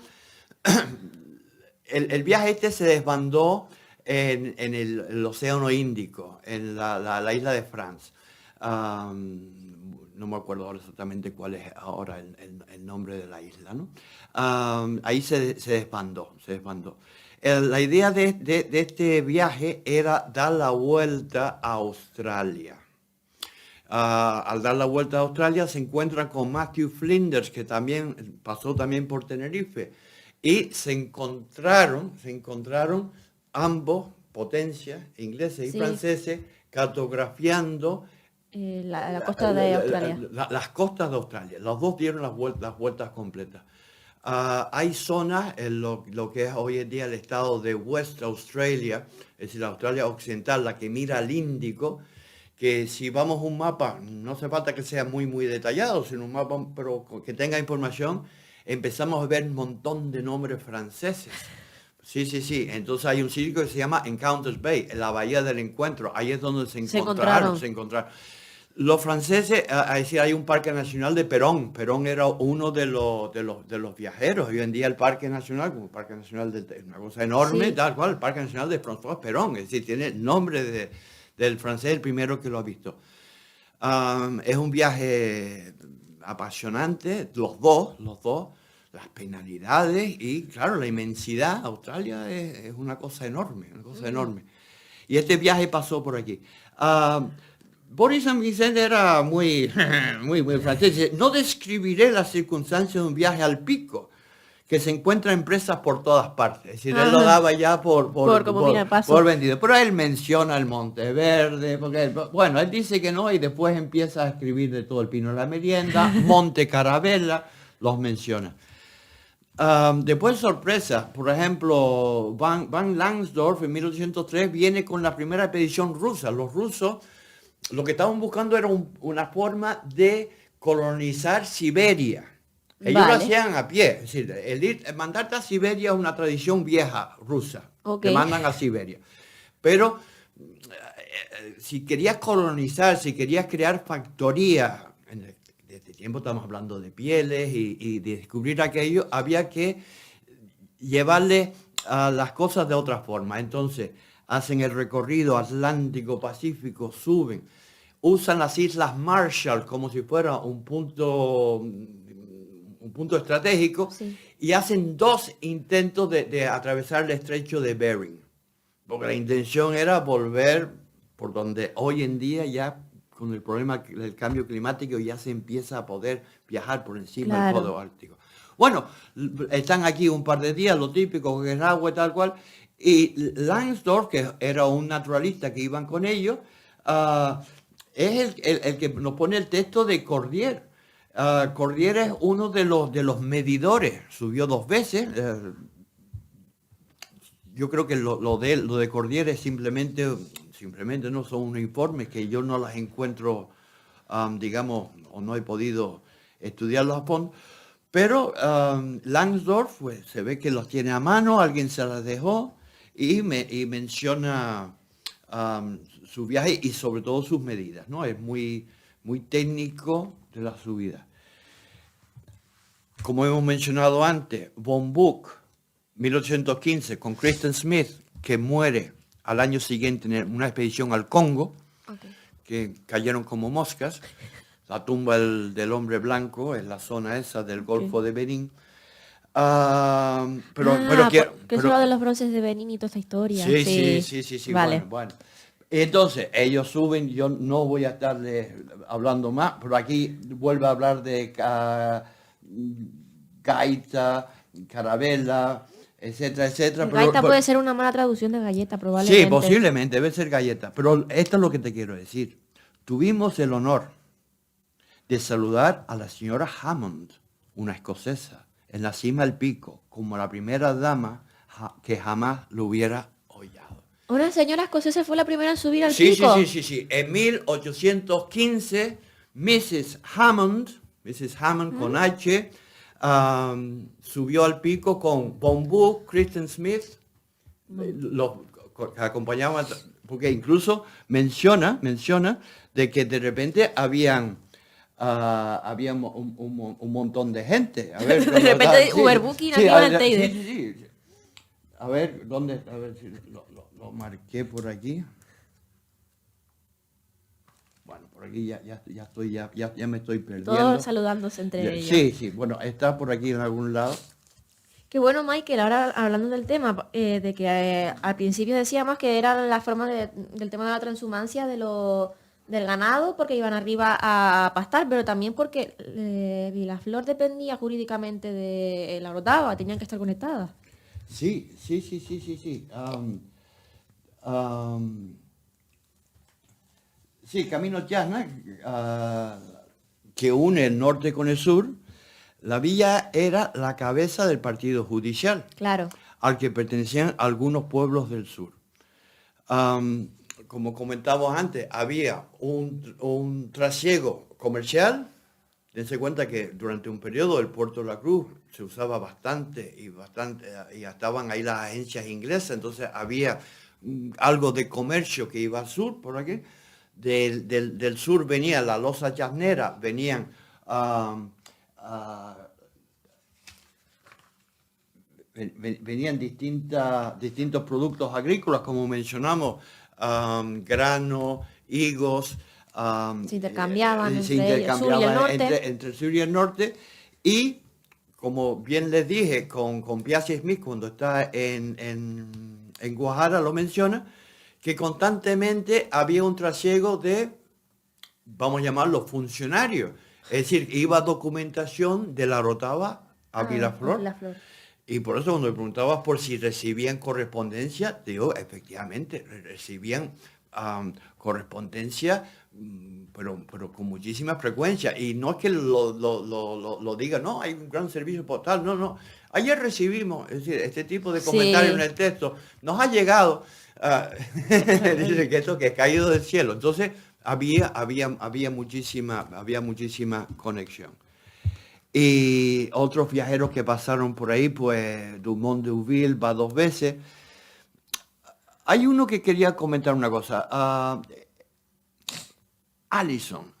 el viaje este se desbandó en el Océano Índico, en la isla de France. No me acuerdo ahora exactamente cuál es ahora el nombre de la isla, ¿no? Ahí se desbandó. La idea de este viaje era dar la vuelta a Australia. Al dar la vuelta a Australia se encuentran con Matthew Flinders, que pasó también por Tenerife, y se encontraron ambos, potencias, ingleses y franceses, cartografiando la costa de Australia. Las costas de Australia. Los dos dieron las vueltas completas. Hay zonas en lo que es hoy en día el estado de West Australia, es decir, la Australia Occidental, la que mira al Índico, que si vamos a un mapa, no hace falta que sea muy detallado, sino un mapa pero que tenga información, empezamos a ver un montón de nombres franceses. Sí. Entonces hay un sitio que se llama Encounters Bay, en la bahía del encuentro. Ahí es donde se encontraron. Los franceses, es decir, hay un parque nacional de Perón. Perón era uno de los viajeros. Hoy en día el parque nacional, como parque nacional de una cosa enorme, tal cual, el parque nacional de François Perón. Es decir, tiene el nombre del francés, el primero que lo ha visto. Es un viaje apasionante, los dos, las penalidades y, claro, la inmensidad. Australia es una cosa enorme, enorme. Y este viaje pasó por aquí. Boris Saint-Vincent era muy, muy francés. Dice, no describiré las circunstancias de un viaje al pico, que se encuentran empresas por todas partes. Es decir, él lo daba ya como viene el paso. por vendido. Pero él menciona el Monteverde, porque bueno, él dice que no y después empieza a escribir de todo el Pino de la Merienda, Monte Carabela, los menciona. Después sorpresa, por ejemplo, Van Langsdorff en 1803 viene con la primera expedición rusa. Los rusos lo que estaban buscando era una forma de colonizar Siberia. Ellos lo hacían a pie, es decir, mandarte a Siberia es una tradición vieja rusa, te mandan a Siberia. Pero si querías colonizar, si querías crear factorías, desde tiempo estamos hablando de pieles y de descubrir aquello, había que llevarle las cosas de otra forma. Entonces hacen el recorrido Atlántico-Pacífico, suben, usan las Islas Marshall como si fuera un punto estratégico, sí, y hacen 2 intentos de atravesar el estrecho de Bering, porque la intención era volver por donde hoy en día ya con el problema del cambio climático ya se empieza a poder viajar por encima del podo ártico. Bueno, están aquí un par de días, lo típico, que es agua y tal cual, y Langsdorff, que era un naturalista que iban con ellos, es el que nos pone el texto de Cordier. Cordier es uno de los medidores, subió 2 veces. Yo creo que lo de Cordier es simplemente no son unos informes que yo no las encuentro, digamos, o no he podido estudiarlos a fondo. Pero Langsdorff, pues, se ve que los tiene a mano, alguien se las dejó y menciona su viaje y sobre todo sus medidas, ¿no? Es muy, muy técnico de la subida. Como hemos mencionado antes, Von Buch, 1815, con Christian Smith, que muere al año siguiente en una expedición al Congo, que cayeron como moscas. La tumba del hombre blanco en la zona esa del Golfo de Benín. Que es lo de los bronces de Benín y toda esta historia. Sí. Vale. Bueno. Entonces, ellos suben, yo no voy a estarles hablando más, pero aquí vuelve a hablar de gaita, carabela, etcétera, etcétera. Gaita puede ser una mala traducción de galleta, probablemente. Sí, posiblemente, debe ser galleta. Pero esto es lo que te quiero decir. Tuvimos el honor de saludar a la señora Hammond, una escocesa, en la cima del pico, como la primera dama que jamás lo hubiera hollado. ¿Una señora escocesa fue la primera en subir al pico? Sí. En 1815, Mrs. Hammond con H, subió al pico con Von Buch, Christian Smith, los acompañaban, porque incluso menciona de que de repente había un montón de gente. A ver, de repente Uberbooking aquí en el Teide. Sí. A ver, ¿dónde? A ver si lo marqué por aquí. Bueno, por aquí ya me estoy perdiendo. Todos saludándose entre ellos. Sí, bueno, está por aquí en algún lado. Qué bueno, Michael, ahora hablando del tema, de que al principio decíamos que era la forma del tema de la transhumancia del ganado, porque iban arriba a pastar, pero también porque Vilaflor dependía jurídicamente de la Orotava, tenían que estar conectadas. Sí. Sí, Camino Llana, que une el norte con el sur. La villa era la cabeza del partido judicial, claro, al que pertenecían algunos pueblos del sur. Como comentamos antes, había un trasiego comercial. Dense cuenta que durante un periodo el puerto de la Cruz se usaba bastante y estaban ahí las agencias inglesas, entonces había algo de comercio que iba al sur, por aquí. Del sur venía la losa llanera, venían distintos productos agrícolas, como mencionamos, grano, higos. Se intercambiaban entre el sur y el norte. Y como bien les dije, con Piazzi Smith, cuando está en Guajara, lo menciona, que constantemente había un trasiego de vamos a llamarlo, funcionarios. Es decir, iba documentación de la Rotava a Vilaflor. Vilaflor. Y por eso cuando me preguntabas por si recibían correspondencia, digo, efectivamente, recibían correspondencia, pero con muchísima frecuencia. Y no es que lo diga, no, hay un gran servicio postal, no, no. Ayer recibimos, es decir, este tipo de comentarios en el texto, nos ha llegado, dice que esto que ha caído del cielo. Entonces, había muchísima conexión. Y otros viajeros que pasaron por ahí, pues Dumont d'Urville va 2 veces. Hay uno que quería comentar una cosa. Allison.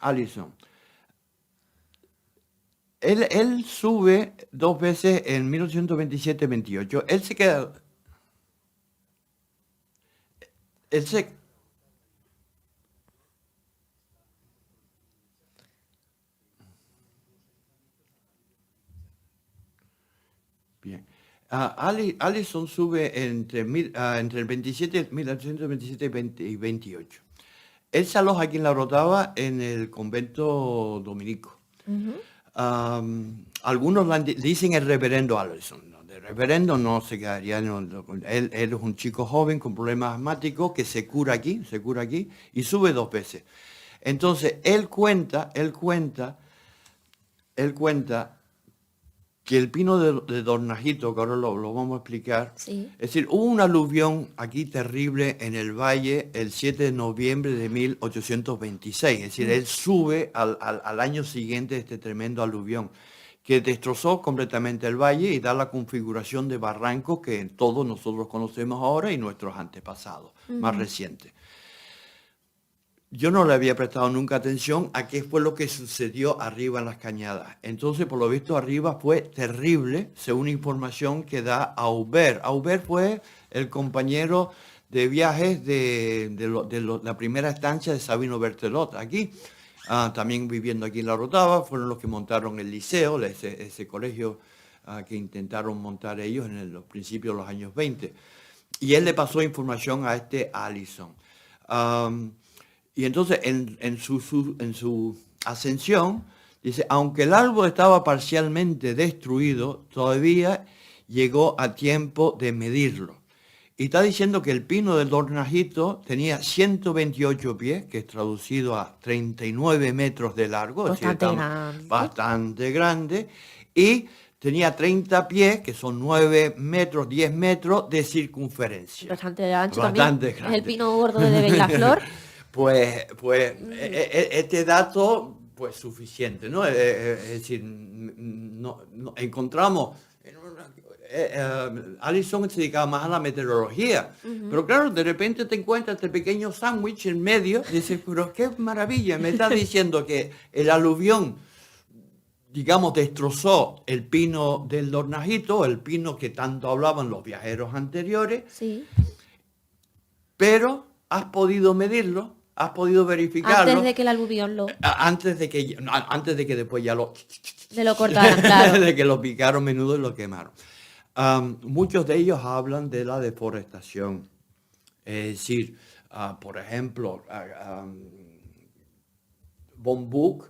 Él sube 2 veces en 1827-28. Él se queda... Él se... Bien. Allison sube entre el 1827 y 28. Él se aloja aquí en La Rotava en el convento dominico. Algunos dicen el reverendo Allison. No, de reverendo no se quedaría. Él es un chico joven con problemas asmáticos que se cura aquí y sube 2 veces. Entonces, él cuenta que el pino de Dornajito, que ahora lo vamos a explicar, Sí. es decir, hubo una aluvión aquí terrible en el valle el 7 de noviembre de 1826, es decir, él sube al año siguiente de este tremendo aluvión, que destrozó completamente el valle y da la configuración de barrancos que todos nosotros conocemos ahora y nuestros antepasados más recientes. Yo no le había prestado nunca atención a qué fue lo que sucedió arriba en las cañadas. Entonces, por lo visto, arriba fue terrible, según información que da Aubert. Aubert fue el compañero de viajes de la primera estancia de Sabino Berthelot aquí. También viviendo aquí en La Rotava, fueron los que montaron el liceo, ese colegio que intentaron montar ellos en los principios de los años 20. Y él le pasó información a este Allison. Y entonces en su ascensión, dice, aunque el árbol estaba parcialmente destruido, todavía llegó a tiempo de medirlo. Y está diciendo que el pino del Dornajito tenía 128 pies, que es traducido a 39 metros de largo, bastante grande, y tenía 30 pies, que son 9 metros, 10 metros de circunferencia. Bastante ancho Bastante también. grande. Es el pino gordo de Vilaflor. Pues este dato, pues suficiente, ¿no? Es decir, encontramos... Allison se dedicaba más a la meteorología, pero claro, de repente te encuentras este pequeño sándwich en medio y dices, pero qué maravilla, me estás diciendo que el aluvión, digamos, destrozó el pino del Dornajito, el pino que tanto hablaban los viajeros anteriores, Sí. pero has podido medirlo, has podido verificarlo. Antes de que el aluvión lo... Antes de que después ya De lo cortaran, claro. de que lo picaron menudo y lo quemaron. Muchos de ellos hablan de la deforestación. Es decir, por ejemplo, Von Buch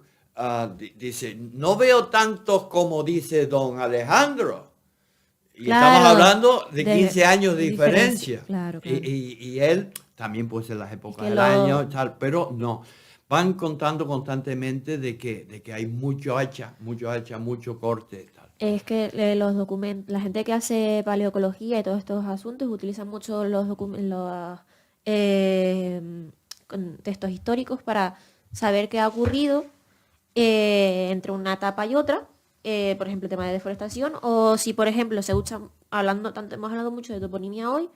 dice, no veo tantos como dice don Alejandro. Y Claro, estamos hablando de 15 años de diferencia. Claro. Y él también puede ser las épocas que del año, tal, pero no. Van contando constantemente de que hay mucho hacha, mucho corte. Tal. Es que los documentos, la gente que hace paleoecología y todos estos asuntos utilizan mucho los textos históricos para saber qué ha ocurrido entre una etapa y otra. Por ejemplo, el tema de deforestación, o si, por ejemplo, se usa, hemos hablado mucho de toponimia hoy,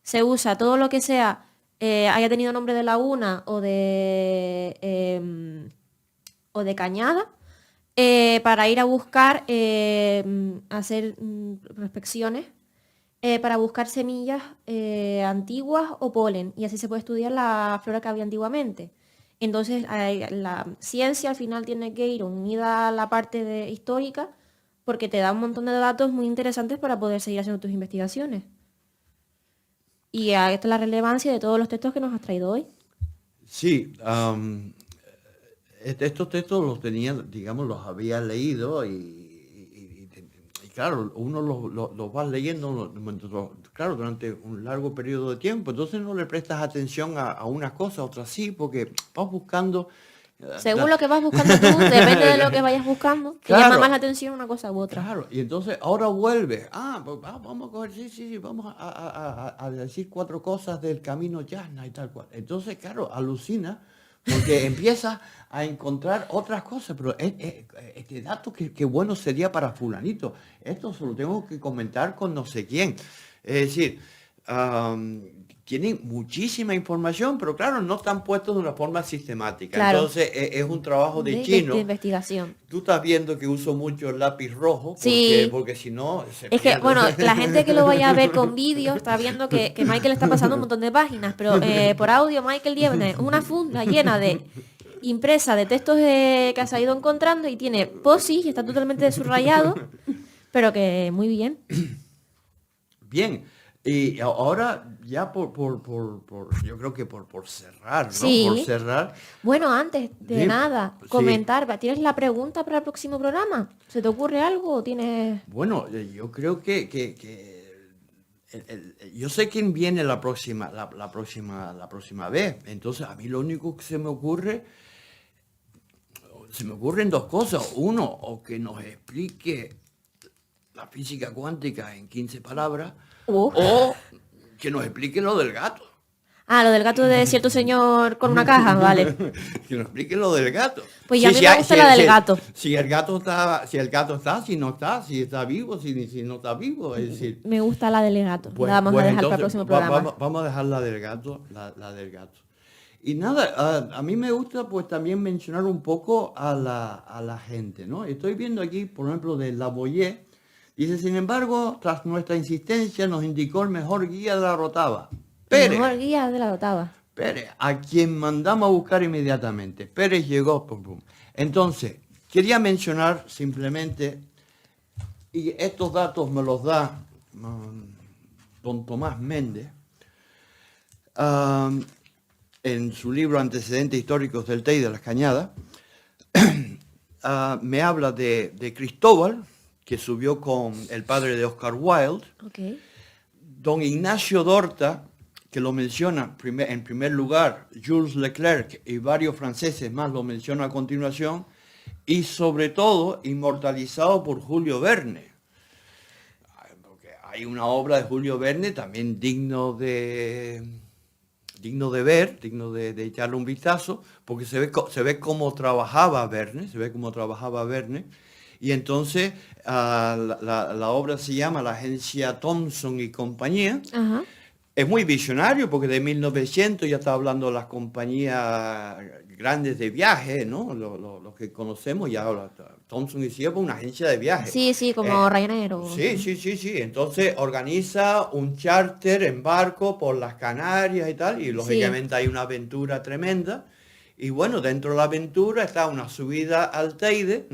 se usa todo lo que sea, haya tenido nombre de laguna o de cañada, para ir a buscar, hacer prospecciones, para buscar semillas antiguas o polen, y así se puede estudiar la flora que había antiguamente. Entonces, la ciencia al final tiene que ir unida a la parte histórica, porque te da un montón de datos muy interesantes para poder seguir haciendo tus investigaciones. Y esta es la relevancia de todos los textos que nos has traído hoy. Sí, estos textos los tenía, digamos, los había leído y claro, uno los va leyendo, claro, durante un largo periodo de tiempo, entonces no le prestas atención a una cosa, a otra sí, porque vas buscando... Según lo que vas buscando tú, depende de lo que vayas buscando, te Claro. llama más la atención una cosa u otra. Claro, y entonces ahora vuelve. Pues, vamos a coger, sí, vamos a decir 4 cosas del camino Yasna y tal cual. Entonces, claro, alucina porque empieza a encontrar otras cosas, pero este dato que bueno sería para fulanito. Esto se lo tengo que comentar con no sé quién. Es decir, tienen muchísima información, pero claro, no están puestos de una forma sistemática. Claro. Entonces, es un trabajo de chino. De investigación. Tú estás viendo que uso mucho el lápiz rojo, Sí. porque si no... Es que, bueno, la gente que lo vaya a ver con vídeo está viendo que Michael está pasando un montón de páginas, pero por audio Michael tiene una funda llena de impresa de textos que se ha ido encontrando y tiene posis y está totalmente subrayado, pero que muy bien. Bien, y ahora ya yo creo que por cerrar, ¿no? Sí. Por cerrar. Bueno, antes de Sí, nada, sí. comentar, ¿tienes la pregunta para el próximo programa? ¿Se te ocurre algo o tienes...? Bueno, yo creo que yo sé quién viene la próxima vez. Entonces, a mí lo único que se me ocurren 2 cosas. Uno, o que nos explique la física cuántica en 15 palabras, o que nos explique lo del gato. Ah, lo del gato de cierto señor con una caja, vale. Que nos explique lo del gato. Pues ya a mí me gusta la del gato. Si el gato está, si no está, si está vivo, si no está vivo, es decir. Me gusta la del gato. Pues, La vamos a dejar entonces, para el próximo programa. Vamos a dejar la del gato, la del gato. Y nada, a mí me gusta pues también mencionar un poco a la gente, ¿no? Estoy viendo aquí, por ejemplo, de Lavoisier. Dice, sin embargo, tras nuestra insistencia nos indicó el mejor guía de la Rotava. Pérez. El mejor guía de la Rotava. Pérez, a quien mandamos a buscar inmediatamente. Pérez llegó, pum, pum. Entonces, quería mencionar simplemente, y estos datos me los da don Tomás Méndez, en su libro Antecedentes históricos del Tei de las Cañadas, me habla de Cristóbal, que subió con el padre de Oscar Wilde, Okay. don Ignacio d'Horta, que lo menciona en primer lugar, Jules Leclerc y varios franceses más lo menciona a continuación, y sobre todo inmortalizado por Julio Verne. Porque hay una obra de Julio Verne también digno de ver, digno de echarle un vistazo, porque se ve cómo trabajaba Verne, y entonces la obra se llama La Agencia Thomson y Compañía. Ajá. Es muy visionario porque de 1900 ya está hablando de las compañías grandes de viaje, ¿no? Lo que conocemos ya ahora. Thomson y Company, una agencia de viaje. Sí, como Ryanair. Sí. Entonces organiza un charter en barco por las Canarias y tal, y lógicamente hay una aventura tremenda. Y bueno, dentro de la aventura está una subida al Teide,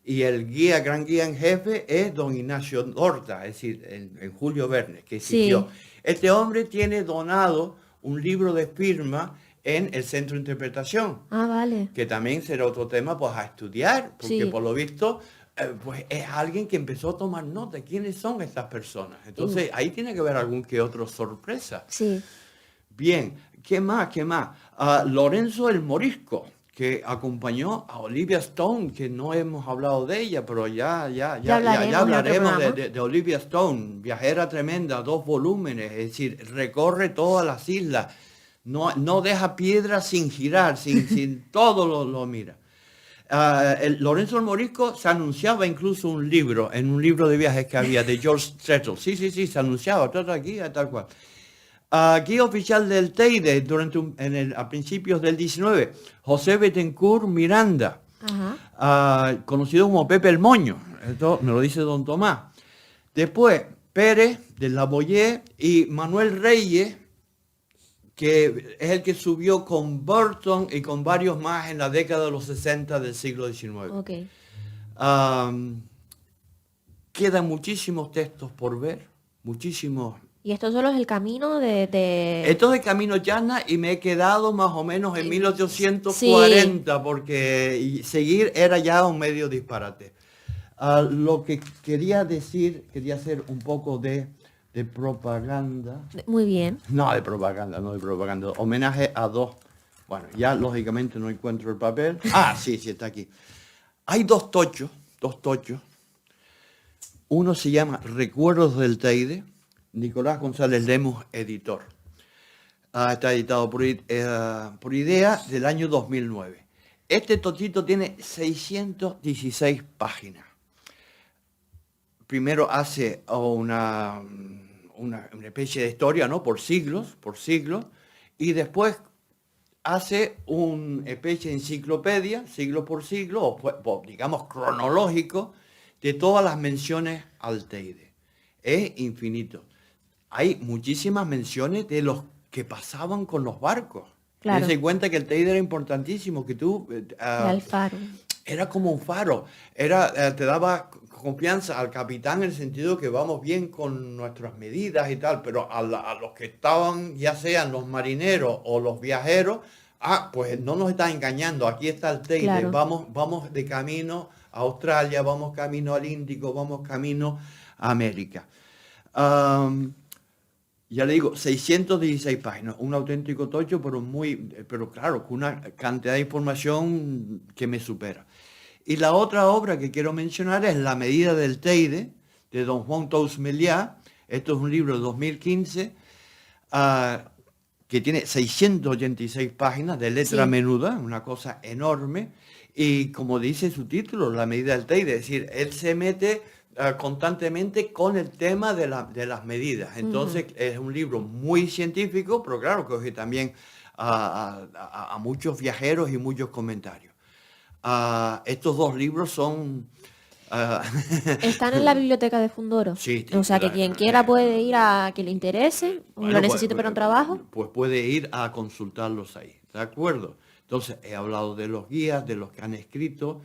y el gran guía en jefe es don Ignacio d'Horta, es decir, en Julio Verne, que existió. Sí. Este hombre tiene donado un libro de firma en el Centro de Interpretación. Ah, vale. Que también será otro tema pues a estudiar, porque Sí. por lo visto pues es alguien que empezó a tomar nota de quiénes son estas personas. Entonces ahí tiene que haber algún que otro sorpresa. Sí. Bien, ¿qué más? Lorenzo el Morisco, que acompañó a Olivia Stone, que no hemos hablado de ella, pero ya hablaremos de Olivia Stone, viajera tremenda, 2 volúmenes, es decir, recorre todas las islas, no deja piedra sin girar, sin todo lo mira. Lorenzo el Morisco se anunciaba incluso en un libro de viajes que había de George Trettel. Sí, se anunciaba, todo aquí, tal cual. Guía oficial del Teide a principios del 19, José Bettencourt Miranda, conocido como Pepe el Moño. Esto me lo dice don Tomás. Después, Pérez de Lavoisier y Manuel Reyes, que es el que subió con Burton y con varios más en la década de los 60 del siglo XIX. Okay. Quedan muchísimos textos por ver, muchísimos Y esto solo es el camino de... Esto es de Camino Llana y me he quedado más o menos en 1840 Sí, porque seguir era ya un medio disparate. Lo que quería decir, quería hacer un poco de propaganda. muy bien. No de propaganda, no de propaganda. Homenaje a dos. Bueno, ya lógicamente no encuentro el papel. Ah, sí, sí, está aquí. Hay dos tochos. Uno se llama Recuerdos del Teide, Nicolás González Lemus, editor. Está editado por Idea del año 2009. Este tochito tiene 616 páginas. Primero hace una especie de historia, ¿no? Por siglos, y después hace una especie de enciclopedia, siglo por siglo, o digamos cronológico, de todas las menciones al Teide. Es infinito. Hay muchísimas menciones de los que pasaban con los barcos. Claro. Tense en cuenta que el Teide era importantísimo, que tú... Era el faro. Era como un faro, te daba confianza al capitán en el sentido que vamos bien con nuestras medidas y tal, pero a los que estaban, ya sean los marineros o los viajeros, pues no nos está engañando, aquí está el Teide, Claro. vamos de camino a Australia, vamos camino al Índico, vamos camino a América. Ya le digo, 616 páginas, un auténtico tocho, pero claro, con una cantidad de información que me supera. Y la otra obra que quiero mencionar es La medida del Teide, de don Juan Tous Meliá. Esto es un libro de 2015, que tiene 686 páginas de letra menuda, una cosa enorme. Y como dice su título, La medida del Teide, es decir, él se mete constantemente con el tema de las medidas. Entonces es un libro muy científico, pero claro, coge también a muchos viajeros y muchos comentarios. Estos dos libros son... Están en la biblioteca de Fundoro. Sí, O sea, que quien quiera puede ir a que le interese, bueno, lo necesite para un trabajo. Pues puede ir a consultarlos ahí, ¿de acuerdo? Entonces, he hablado de los guías, de los que han escrito.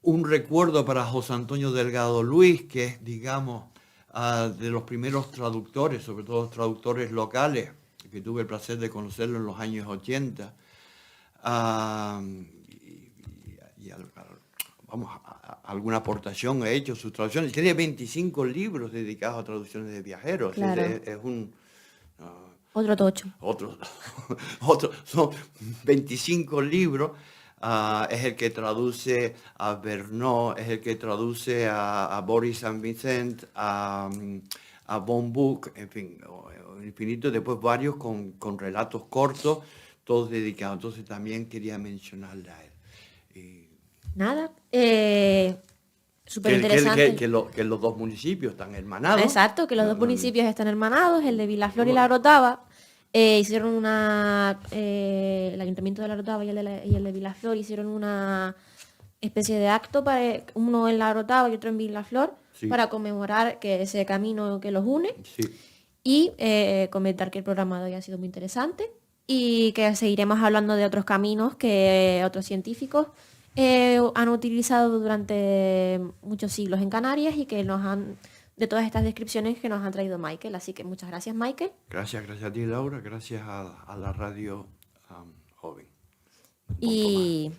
Un recuerdo para José Antonio Delgado Luis, que es, digamos, de los primeros traductores, sobre todo traductores locales, que tuve el placer de conocerlo en los años 80. Vamos, alguna aportación ha hecho, sus traducciones. Tiene 25 libros dedicados a traducciones de viajeros. Claro. Es un... Otro tocho. Son 25 libros. Es el que traduce a Bernot, es el que traduce a Boris Saint Vincent, a Von Buch, en fin, infinito. Después varios con relatos cortos, todos dedicados. Entonces también quería mencionarle a él. Nada. Súper interesante. Que los dos municipios están hermanados. Exacto, que los dos municipios están hermanados, el de Vilaflor y La Orotava. Hicieron el Ayuntamiento de La Orotava y el de Vilaflor hicieron una especie de acto, uno en La Orotava y otro en Vilaflor, Sí. para conmemorar que ese camino que los une. Sí. Y comentar que el programa de hoy ha sido muy interesante y que seguiremos hablando de otros caminos que otros científicos han utilizado durante muchos siglos en Canarias y que de todas estas descripciones que nos han traído Michael. Así que muchas gracias, Michael. Gracias a ti, Laura. Gracias a la radio joven. Y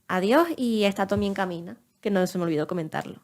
adiós, y está Tommy en camina, que no se me olvidó comentarlo.